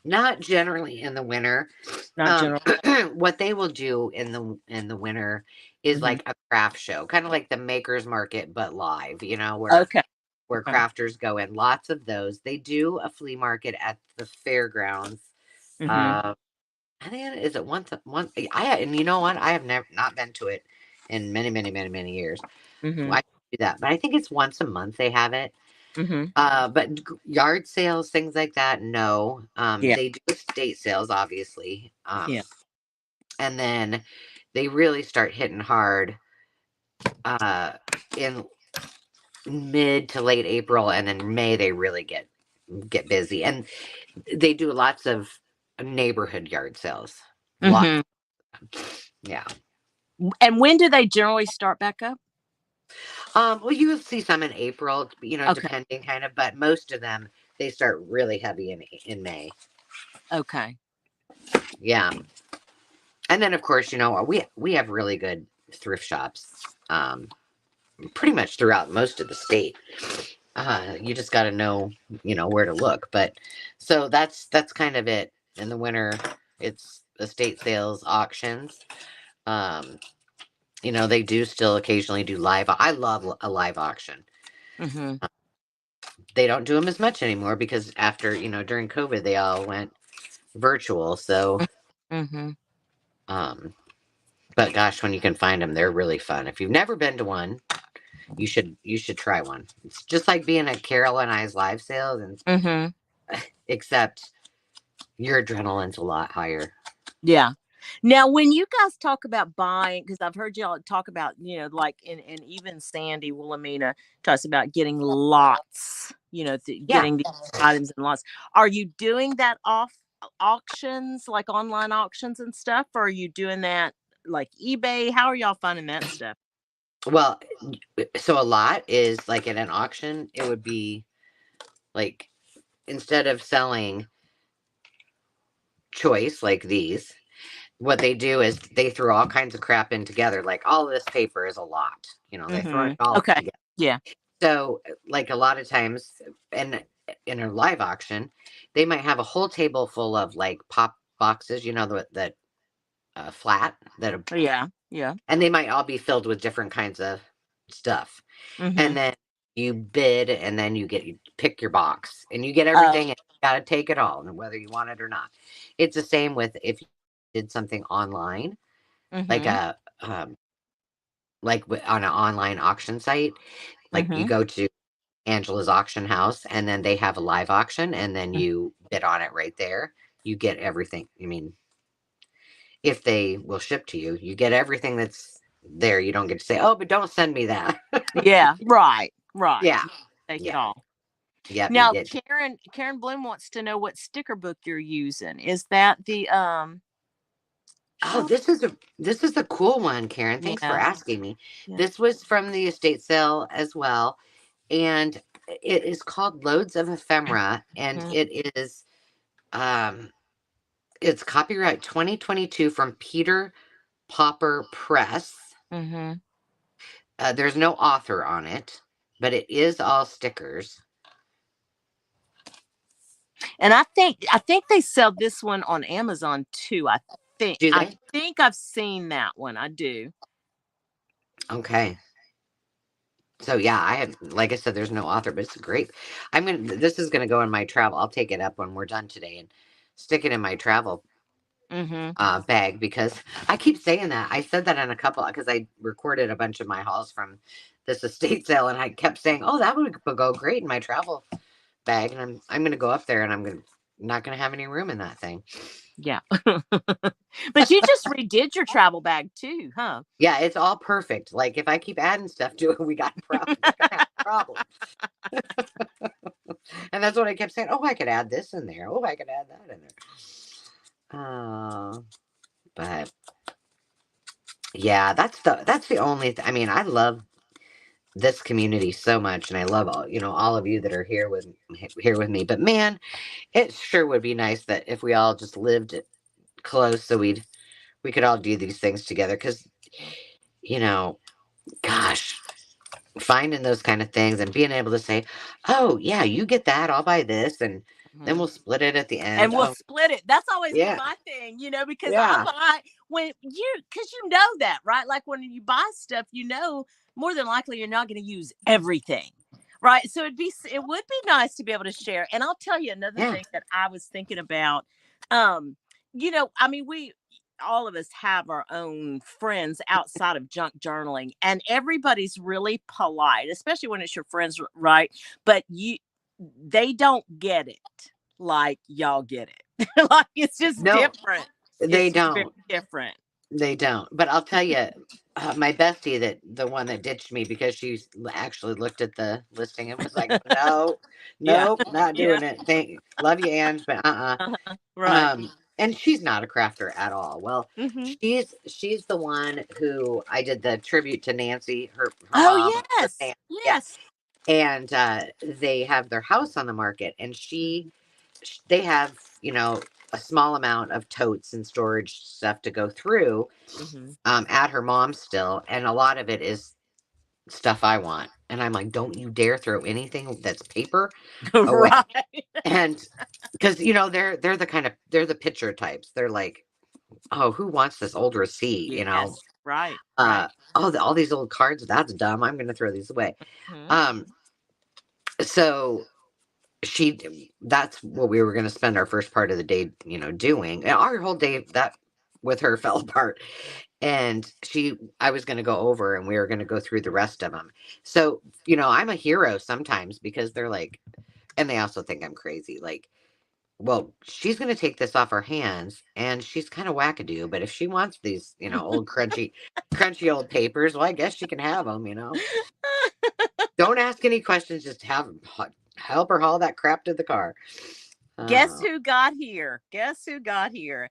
Not generally in the winter. Not generally. What they will do in the winter is like a craft show, kind of like the makers market, but live, where crafters go in. Lots of those. They do a flea market at the fairgrounds. I think is it once. And you know what? I have not been to it in many, many, many, many years. I do that, but I think it's once a month they have it. But yard sales, things like that, no. They do estate sales, obviously. And then they really start hitting hard in mid to late April, and then May they really get busy, and they do lots of neighborhood yard sales. Lots. Yeah. And when do they generally start back up? Well, you will see some in April, depending kind of, but most of them they start really heavy in May. Okay. Yeah. And then of course, we have really good thrift shops, pretty much throughout most of the state. You just got to know, where to look. But so that's kind of it. In the winter, it's estate sales, auctions. They do still occasionally do live. I love a live auction. They don't do them as much anymore because after, during COVID, they all went virtual. So, but gosh, when you can find them, they're really fun. If you've never been to one, you should try one. It's just like being at Carol and I's live sales, and except your adrenaline's a lot higher. Yeah. Now, when you guys talk about buying, because I've heard y'all talk about, like, and even Sandy Wilhelmina talks about getting lots, Yeah. getting these items in lots. Are you doing that off auctions, like online auctions and stuff? Or are you doing that like eBay? How are y'all finding that stuff? Well, so a lot is like at an auction, it would be like instead of selling choice like these, what they do is they throw all kinds of crap in together. Like all of this paper is a lot, they throw it all Okay. together. Yeah. So, like a lot of times, and in a live auction, they might have a whole table full of like pop boxes, that flat that, Yeah. Yeah. and they might all be filled with different kinds of stuff. Mm-hmm. And then you bid, and then you pick your box, and you get Oh. everything, and you got to take it all, and whether you want it or not. It's the same with if you did something online, like Mm-hmm. a on an online auction site, like you Mm-hmm. go to Angela's auction house, and then they have a live auction, and then you bid on it right there. You get everything. I mean, if they will ship to you, you get everything that's there. You don't get to say, "Oh, but don't send me that." Yeah. Right. Right. Yeah, Take it yeah, all. yep. You Now, get. Karen Bloom wants to know what sticker book you're using. Is that the Oh, oh this is a cool one, Karen. Thanks for yeah, asking me. yeah. This was from the estate sale as well, and it is called Loads of Ephemera, and Mm-hmm. um it's copyright 2022 from Peter Popper Press. Mm-hmm. There's no author on it, but it is all stickers. And I think they sell this one on Amazon too. Do I they? think I've seen that one. I do. Okay. So yeah, I have, like I said, there's no author, but it's great. This is gonna go in my travel. I'll take it up when we're done today and stick it in my travel Mm-hmm. bag, because I keep saying that. I said that in a couple because I recorded a bunch of my hauls from this estate sale, and I kept saying, "Oh, that would go great in my travel bag." And I'm gonna go up there, and I'm gonna not gonna have any room in that thing. Yeah. But you just redid your travel bag too, huh? Yeah, it's all perfect. Like if I keep adding stuff to it, we got problems. We're gonna have problems. And that's what I kept saying. Oh, I could add this in there. Oh, I could add that in there. But yeah, that's the only. I mean, I love this community so much, and I love all of you that are here with me. But man, it sure would be nice that if we all just lived close, so we could all do these things together. Because you know, gosh, finding those kind of things and being able to say, "Oh yeah, you get that, I'll buy this," and then Mhm. we'll split it at the And end. we'll Oh split it. That's always been yeah, my thing, because I yeah, buy because you know that, right? Like when you buy stuff, more than likely you're not going to use everything, right? So it would be nice to be able to share. And I'll tell you another yeah. thing that I was thinking about. Um, I mean, we all of us have our own friends outside of junk journaling, and everybody's really polite, especially when it's your friends, right? But they don't get it like y'all get it. Like it's just No, different. they It's very don't. different. They don't. But I'll tell you, my bestie, the one that ditched me because she actually looked at the listing and was like, "No, Yeah. nope, not Yeah. doing it. Love you, Ange, but Uh-huh. Right. and she's not a crafter at all. Well, Hmm. she's the one who I did the tribute to Nancy, her Oh mom, her yes. aunt, yeah, Yes. and they have their house on the market, and they have a small amount of totes and storage stuff to go through Hmm. at her mom's still, and a lot of it is stuff I want, and I'm like, don't you dare throw anything that's paper away. Right. And because they're the picture types. They're like, oh, who wants this old receipt, Yes. Right. Right. oh, all these old cards, that's dumb, I'm gonna throw these away. Hmm. um so that's what we were going to spend our first part of the day doing, and our whole day that with her fell apart. And I was going to go over, and we were going to go through the rest of them. So I'm a hero sometimes, because they're like, and they also think I'm crazy, like, well, she's going to take this off her hands, and she's kind of wackadoo. But if she wants these, old crunchy old papers, well, I guess she can have them. Don't ask any questions. Just help her haul that crap to the car. Guess who got here? Guess who got here?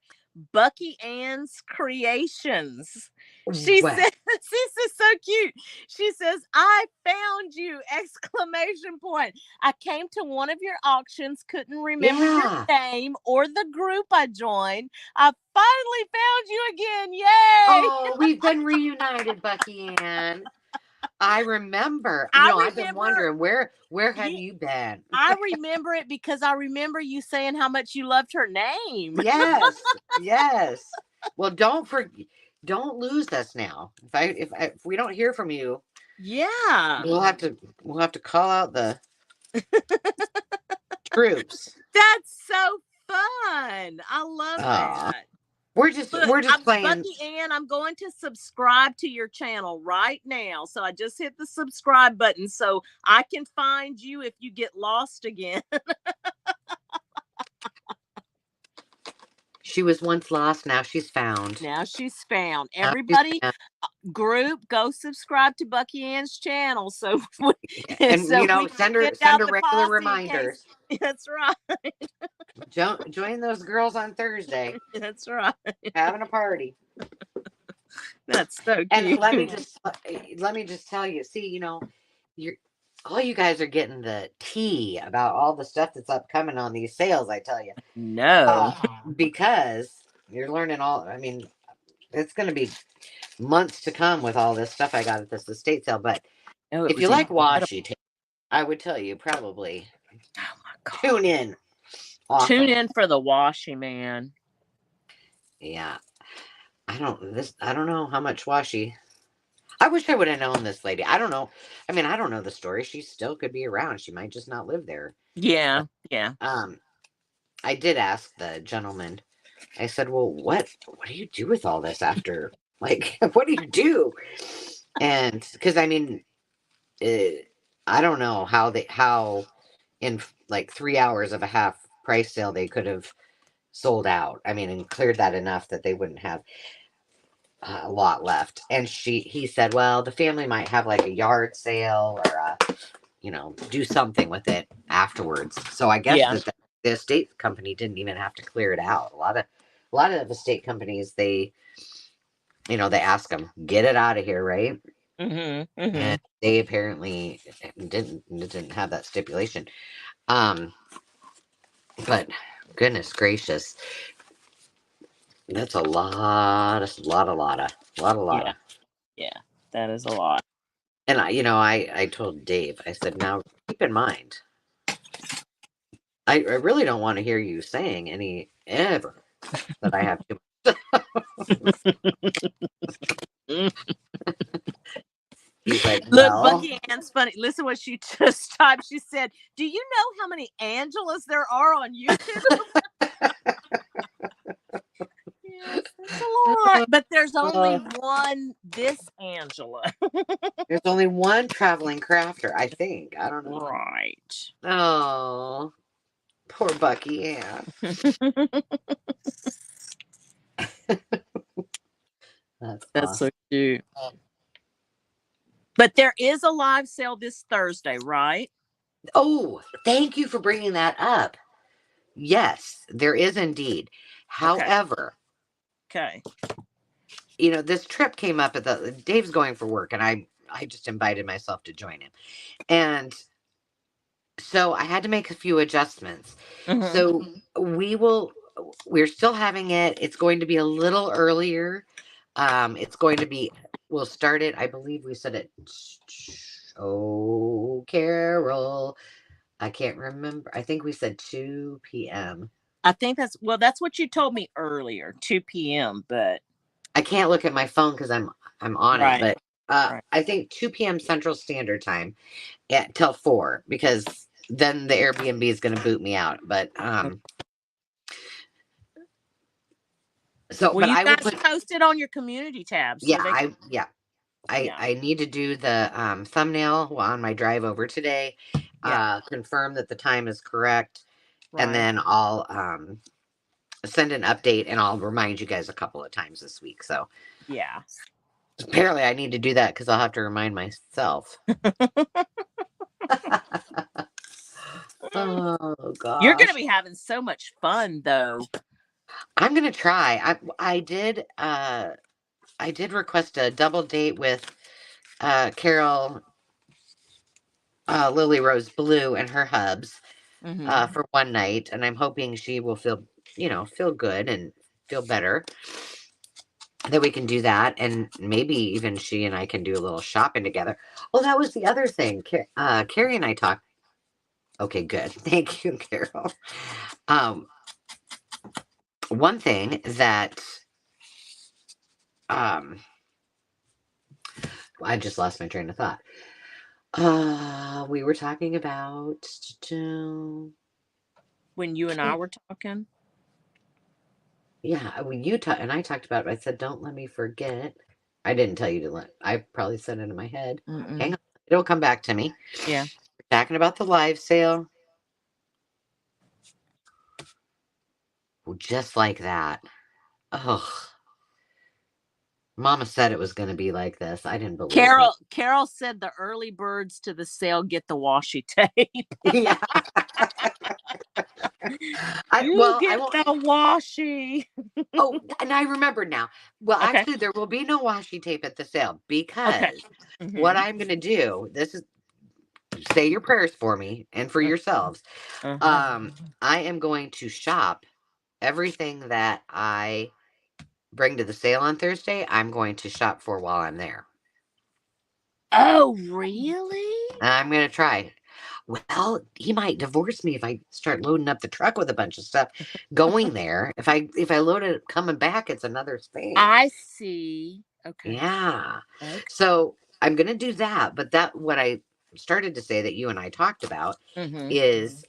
Bucky Ann's Creations. She Well, says, this is so cute. She says, I found you! Exclamation point. I came to one of your auctions, couldn't remember your name or the group I joined. I finally found you again. Yay! Oh, we've been reunited, Bucky Ann. I remember. I've been wondering where have you been? I remember it because I remember you saying how much you loved her name. Yes, yes. Well, don't lose us now. If we don't hear from you, yeah, we'll have to call out the troops. That's so fun. I love that. We're just playing. Bucky Ann, I'm going to subscribe to your channel right now. So I just hit the subscribe button so I can find you if you get lost again. She was once lost, now she's found. Now she's found. Everybody, group, go subscribe to Bucky Ann's channel. So, and send her regular reminders. That's right. Join those girls on Thursday. That's right. Having a party. That's so cute. And let me just tell you. See, all you guys are getting the tea about all the stuff that's upcoming on these sales. I tell you, no, because you're learning all. I mean, it's going to be months to come with all this stuff I got at this estate sale. But if you like washi tape, I would tell you probably tune in. Awesome. Tune in for the washi, man. Yeah. I don't know how much washi. I wish I would have known this lady. I don't know. I mean, I don't know the story. She still could be around. She might just not live there. Yeah. Yeah. I did ask the gentleman. I said, well, what do you do with all this after? Like, what do you do? And because I mean, I don't know how in like 3 hours of a half price sale they could have sold out. I mean, and cleared that enough that they wouldn't have a lot left. And he said, well, the family might have like a yard sale or do something with it afterwards. So I guess the estate company didn't even have to clear it out. A lot of estate companies, they ask them, get it out of here, right? Mm-hmm, mm-hmm. And they apparently didn't have that stipulation. But goodness gracious, that's a lot. Yeah, that is a lot. And I told Dave, I said, now keep in mind, I really don't want to hear you saying ever that I have too much. He's like, look, Bucky Ann's funny. Listen what she just typed. She said, do you know how many Angelas there are on YouTube? Yes, that's a lot. But there's only one this Angela. There's only one traveling crafter, I think. I don't know. Right. Oh, poor Bucky Ann. That's awesome. So cute. But there is a live sale this Thursday, right? Oh, thank you for bringing that up. Yes, there is indeed. However, okay. This trip came up Dave's going for work, and I just invited myself to join him. And so I had to make a few adjustments. Mm-hmm. So we're still having it. It's going to be a little earlier. We'll start it, I believe we said it. Oh, Carol. I can't remember. I think we said 2 p.m. I think that's what you told me earlier, 2 p.m. But I can't look at my phone because I'm on it. But I think 2 p.m. Central Standard Time till 4, because then the Airbnb is going to boot me out. But so, you guys post it on your community tab. So I need to do the thumbnail on my drive over today. Confirm that the time is correct, and Right. then I'll send an update, and I'll remind you guys a couple of times this week. So Yeah. apparently I need to do that because I'll have to remind myself. Oh You're going to gosh. be having so much fun, though. I'm gonna try. I did request a double date with Carol, Lily Rose Blue, and her hubs Mm-hmm. for one night, and I'm hoping she will feel good and feel better. That we can do that, and maybe even she and I can do a little shopping together. Oh, that was the other thing. Carrie and I talked. Okay, good. Thank you, Carol. Um, one thing that um, I just lost my train of thought. We were talking about. When you and I were talking. Yeah, when you talked and I talked about it, I said, "Don't let me forget." I didn't tell you to let. I probably said it in my head. Hang Mm-mm. on, it'll come back to me. Yeah. We're talking about the live sale, well, just like that. Ugh, Mama said it was going to be like this. I didn't believe her. Carol said the early birds to the sale get the washi tape. Yeah, You I get won't. the washi. Oh, and I remember now. Well, Okay. actually, there will be no washi tape at the sale Okay. because what Mm-hmm. I'm going to do. This is say your prayers for me and for yourselves. Uh-huh. Um, I am going to shop everything that I bring to the sale on Thursday. I'm going to shop for while I'm there. Oh, really? I'm going to try. Well, he might divorce me if I start loading up the truck with a bunch of stuff going there. If I load it coming back, it's another thing. I see. Okay. Yeah. Okay. So I'm going to do that. But that what I started to say that you and I talked about Mm-hmm. is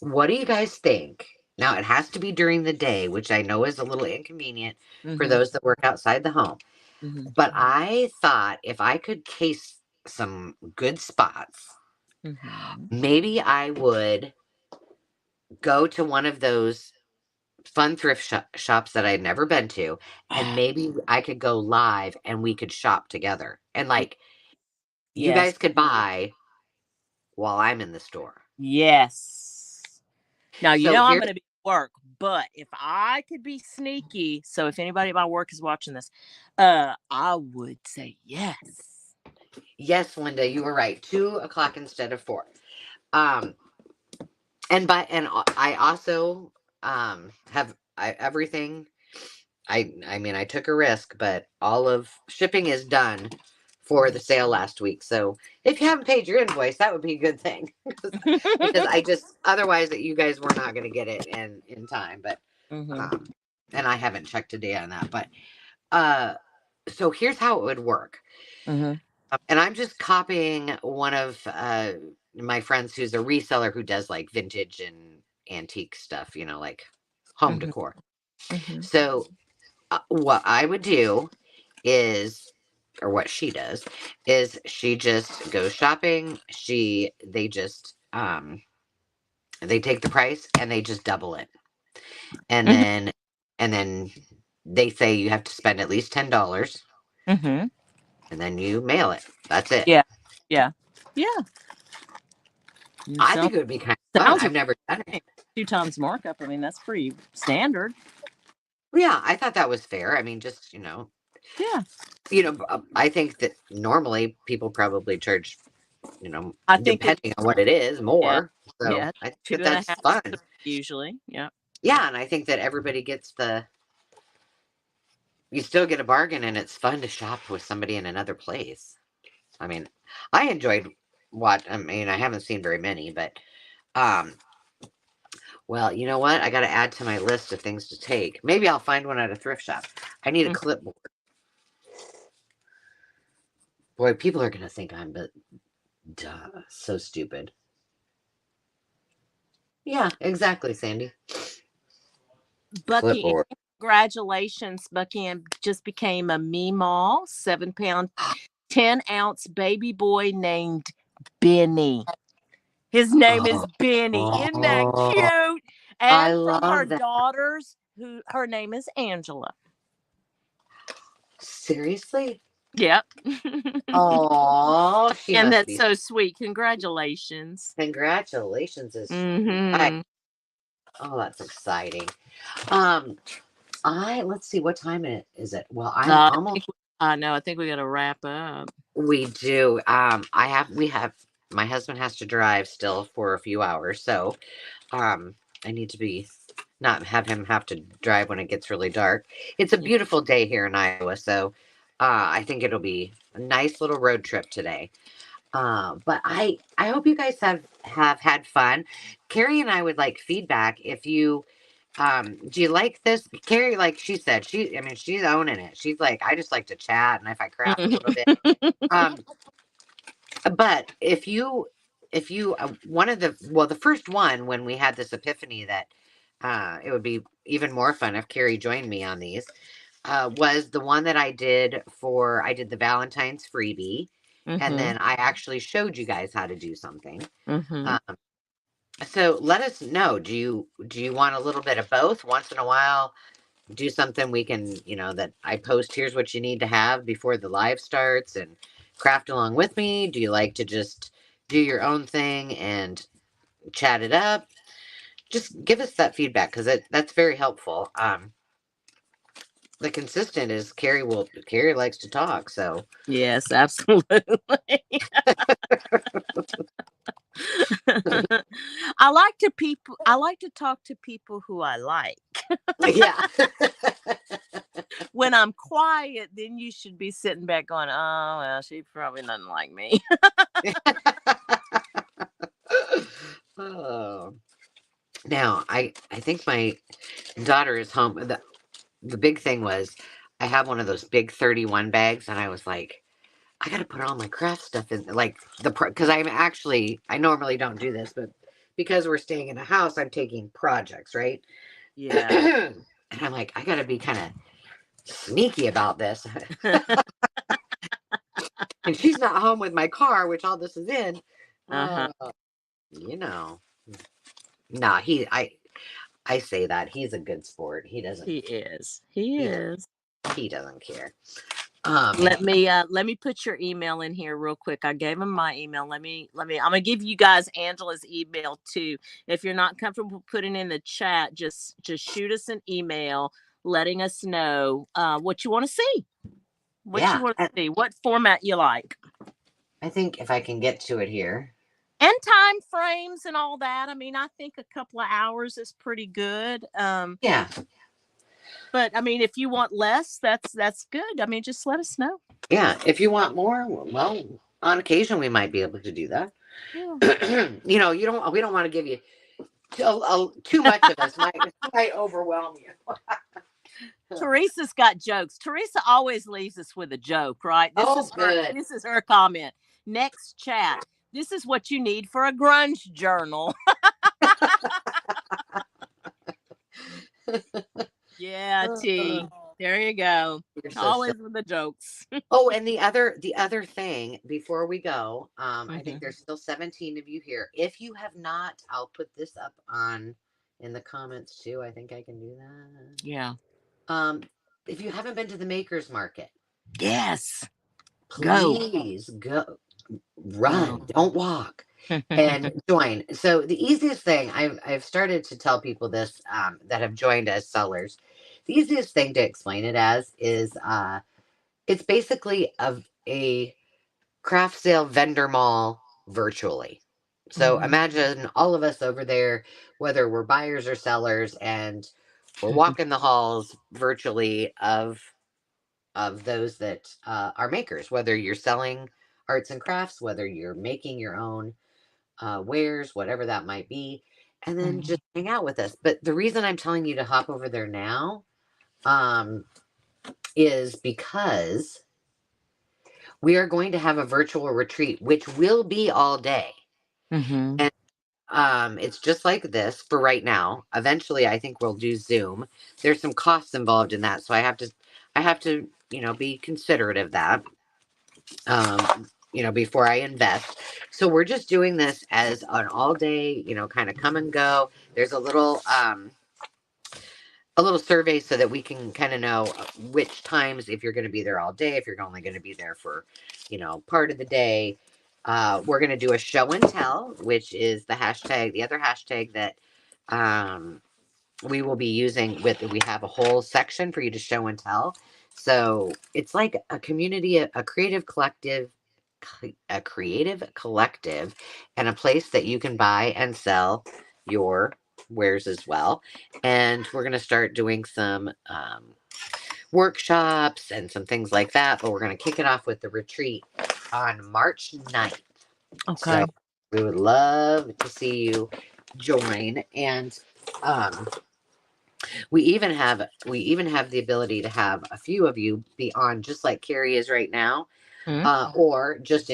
what do you guys think? Now, it has to be during the day, which I know is a little inconvenient for Mm-hmm. those that work outside the home. Mm-hmm. But I thought if I could case some good spots, Mm-hmm. maybe I would go to one of those fun thrift shops that I'd never been to, and maybe I could go live and we could shop together. And like, you Yes. guys could buy while I'm in the store. Yes. Now, So I'm here, going to be at work, but if I could be sneaky, so if anybody at my work is watching this, I would say yes. yes, Linda, you were right. 2 o'clock instead of 4. Um, I also have everything. I mean I took a risk, but all of shipping is done for the sale last week. So if you haven't paid your invoice, that would be a good thing because I just otherwise that you guys were not going to get it in time. But Mm-hmm. um, and I haven't checked today on that. But uh, so here's how it would work. Mm-hmm. And I'm just copying one of my friends who's a reseller who does like vintage and antique stuff, like home Mm-hmm. decor. Mm-hmm. So what I would do is, or what she does, is she just goes shopping. They take the price and they just double it, and Mm-hmm. then they say you have to spend at least $10, Mm-hmm. and then you mail it. That's it. Yeah. Yeah. Yeah. I Sounds think it would be kind of fun. sounds I've never done it. 2 times markup. I mean, that's pretty standard. Yeah, I thought that was fair. I mean, just Yeah. I think that normally people probably charge, I think it's depending on what it is, yeah. more. So Yeah. I think Two that and a that's half fun. usually. Yeah. Yeah, and I think that everybody gets you still get a bargain, and it's fun to shop with somebody in another place. I mean, I enjoyed I mean, I haven't seen very many, but um, well, you know what? I got to add to my list of things to take. Maybe I'll find one at a thrift shop. I need a Mm. clipboard. Boy, people are gonna think I'm so stupid. Yeah, exactly, Sandy. Bucky, Clipboard. congratulations. Bucky just became a Meemaw, 7 pound, 10 ounce baby boy named Benny. His name is Benny. Isn't that Oh, cute? I And from her love that. daughters, who her name is Angela. Seriously? Yep. Oh, she And must that's be. so sweet. Congratulations. Congratulations. I, Mm-hmm. oh, that's exciting. Um, let's see, what time is it? Well, I'm I almost, think I know. I think we got to wrap up. we do. We have, my husband has to drive still for a few hours. So, I need to be, not have him have to drive when it gets really dark. It's a Yeah. beautiful day here in Iowa. So, I think it'll be a nice little road trip today. But I hope you guys have had fun. Carrie and I would like feedback if you do you like this? Carrie, like she said, I mean she's owning it. She's like, I just like to chat and if I craft a little bit. Um but if you one of the well the first one when we had this epiphany that it would be even more fun if Carrie joined me on these was the one that I did the Valentine's freebie, and Mm-hmm. then I actually showed you guys how to do something. Mm-hmm. Um, so let us know. Do you want a little bit of both? Once in a while, do something we can, that I post. Here's what you need to have before the live starts, and craft along with me. Do you like to just do your own thing and chat it up? Just give us that feedback because that's very helpful. The consistent is Carrie likes to talk, so Yes, absolutely. I like to talk to people who I like. yeah. When I'm quiet, then you should be sitting back going, "Oh, well, she probably doesn't like me." Oh. Now I think my daughter is home. The big thing was I have one of those big 31 bags, and I was like, I got to put all my craft stuff in, like because I normally don't do this, but because we're staying in a house, I'm taking projects, right? Yeah. And I'm like, I got to be kind of sneaky about this. And she's not home with my car, which all this is in. Uh-huh. Uh, you know, nah, I say that he's a good sport. He doesn't, He is. He he, is. he doesn't care. Let me put your email in here real quick. I gave him my email. I'm gonna give you guys Angela's email too. If you're not comfortable putting in the chat, just shoot us an email letting us know what you want to see. What you Yeah, want to see, what format you like. I think if I can get to it here. And time frames and all that. I mean, I think a couple of hours is pretty good. Yeah, But I mean, if you want less, that's good. I mean, just let us know. yeah. If you want more, well, on occasion we might be able to do that. Yeah. We don't want to give you too much of us might overwhelm you. Teresa's got jokes. Teresa always leaves us with a joke, right? This Oh, is her. good. This is her comment. Next chat. This is what you need for a grunge journal. Yeah, T. There you go. You're so silly. Always with the jokes. Oh, and the other thing before we go, I think Mhm. there's still 17 of you here. If you have not, I'll put this up on in the comments too. I think I can do that. Yeah. Um, if you haven't been to the Makers Market, Yes. Go. please go, Go. run, don't walk, and join. So the easiest thing I've started to tell people this that have joined as sellers, the easiest thing to explain it as is it's basically a craft sale vendor mall virtually. So Mhm. imagine all of us over there, whether we're buyers or sellers, and we're walking the halls virtually of those that are makers, whether you're selling arts and crafts, whether you're making your own wares, whatever that might be, and then Mhm. just hang out with us. But the reason I'm telling you to hop over there now um, is because we are going to have a virtual retreat, which will be all day. Mhm. And it's just like this for right now. Eventually, I think we'll do Zoom. There's some costs involved in that, so I have to, be considerate of that. Um, before I invest. So we're just doing this as an all day, kind of come and go. There's a little survey so that we can kind of know which times, if you're going to be there all day, if you're only going to be there for, part of the day. We're going to do a show and tell, which is the other hashtag that we will be using we have a whole section for you to show and tell. So it's like a community, a creative collective, and a place that you can buy and sell your wares as well. And we're going to start doing some workshops and some things like that, but we're going to kick it off with the retreat on March 9th. Okay. So we would love to see you join. And we even have the ability to have a few of you be on, just like Carrie is right now, or just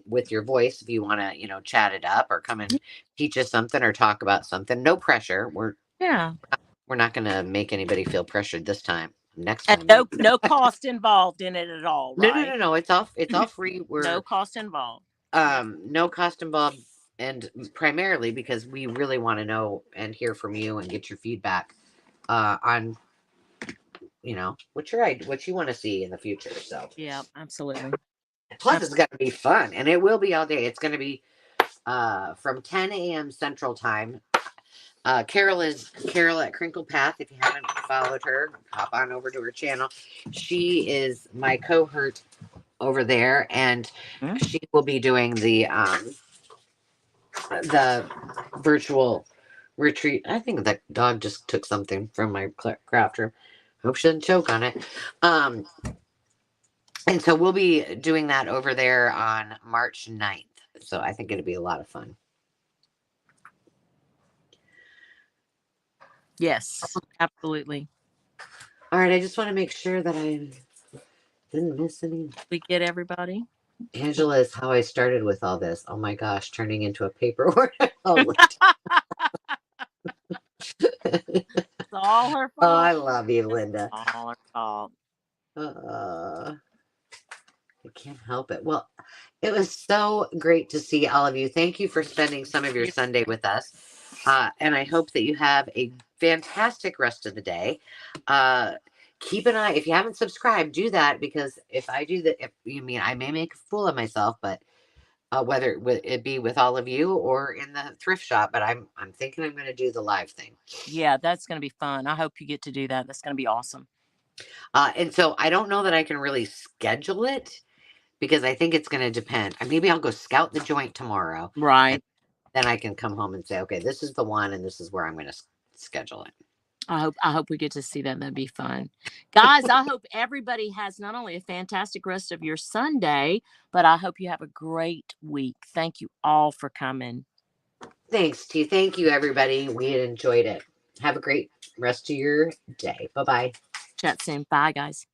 with your voice, if you want to chat it up or come and teach us something or talk about something. No pressure. We're not going to make anybody feel pressured this time. Next time, no cost involved in it at all, right? no. It's all free. No cost involved. No cost involved, and primarily because we really want to know and hear from you and get your feedback on what you want to see in the future. So yeah, absolutely. Plus, it's going to be fun, and it will be all day. It's going to be from 10 a.m. Central Time. Carol at Crinkle Path. If you haven't followed her, hop on over to her channel. She is my cohort over there, and she will be doing the virtual retreat. I think that dog just took something from my craft room. Hope she doesn't choke on it. And so we'll be doing that over there on March 9th. So I think it'll be a lot of fun. Yes, absolutely. All right. I just want to make sure that I didn't miss any. We get everybody. Angela is how I started with all this. Oh my gosh, turning into a paperwork. It's all her fault. Oh, I love you, Linda. All her fault. I can't help it. Well, it was so great to see all of you. Thank you for spending some of your Sunday with us. And I hope that you have a fantastic rest of the day. Keep an eye. If you haven't subscribed, do that, because if I do that, I may make a fool of myself, but whether it be with all of you or in the thrift shop, but I'm thinking I'm going to do the live thing. Yeah, that's going to be fun. I hope you get to do that. That's going to be awesome. And so I don't know that I can really schedule it, because I think it's going to depend. Maybe I'll go scout the joint tomorrow. Right. Then I can come home and say, okay, this is the one, and this is where I'm going to schedule it. I hope we get to see that. That'd be fun. Guys, I hope everybody has not only a fantastic rest of your Sunday, but I hope you have a great week. Thank you all for coming. Thanks, T. Thank you, everybody. We had enjoyed it. Have a great rest of your day. Bye-bye. Chat soon. Bye, guys.